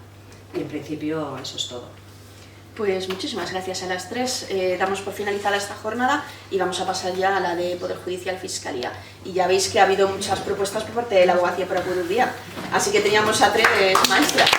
Speaker 3: Y en principio eso es todo.
Speaker 1: Pues muchísimas gracias a las tres. Damos por finalizada esta jornada y vamos a pasar ya a la de Poder Judicial y Fiscalía. Y ya veis que ha habido muchas propuestas por parte de la Abogacía para Procuraduría, así que teníamos a tres maestras.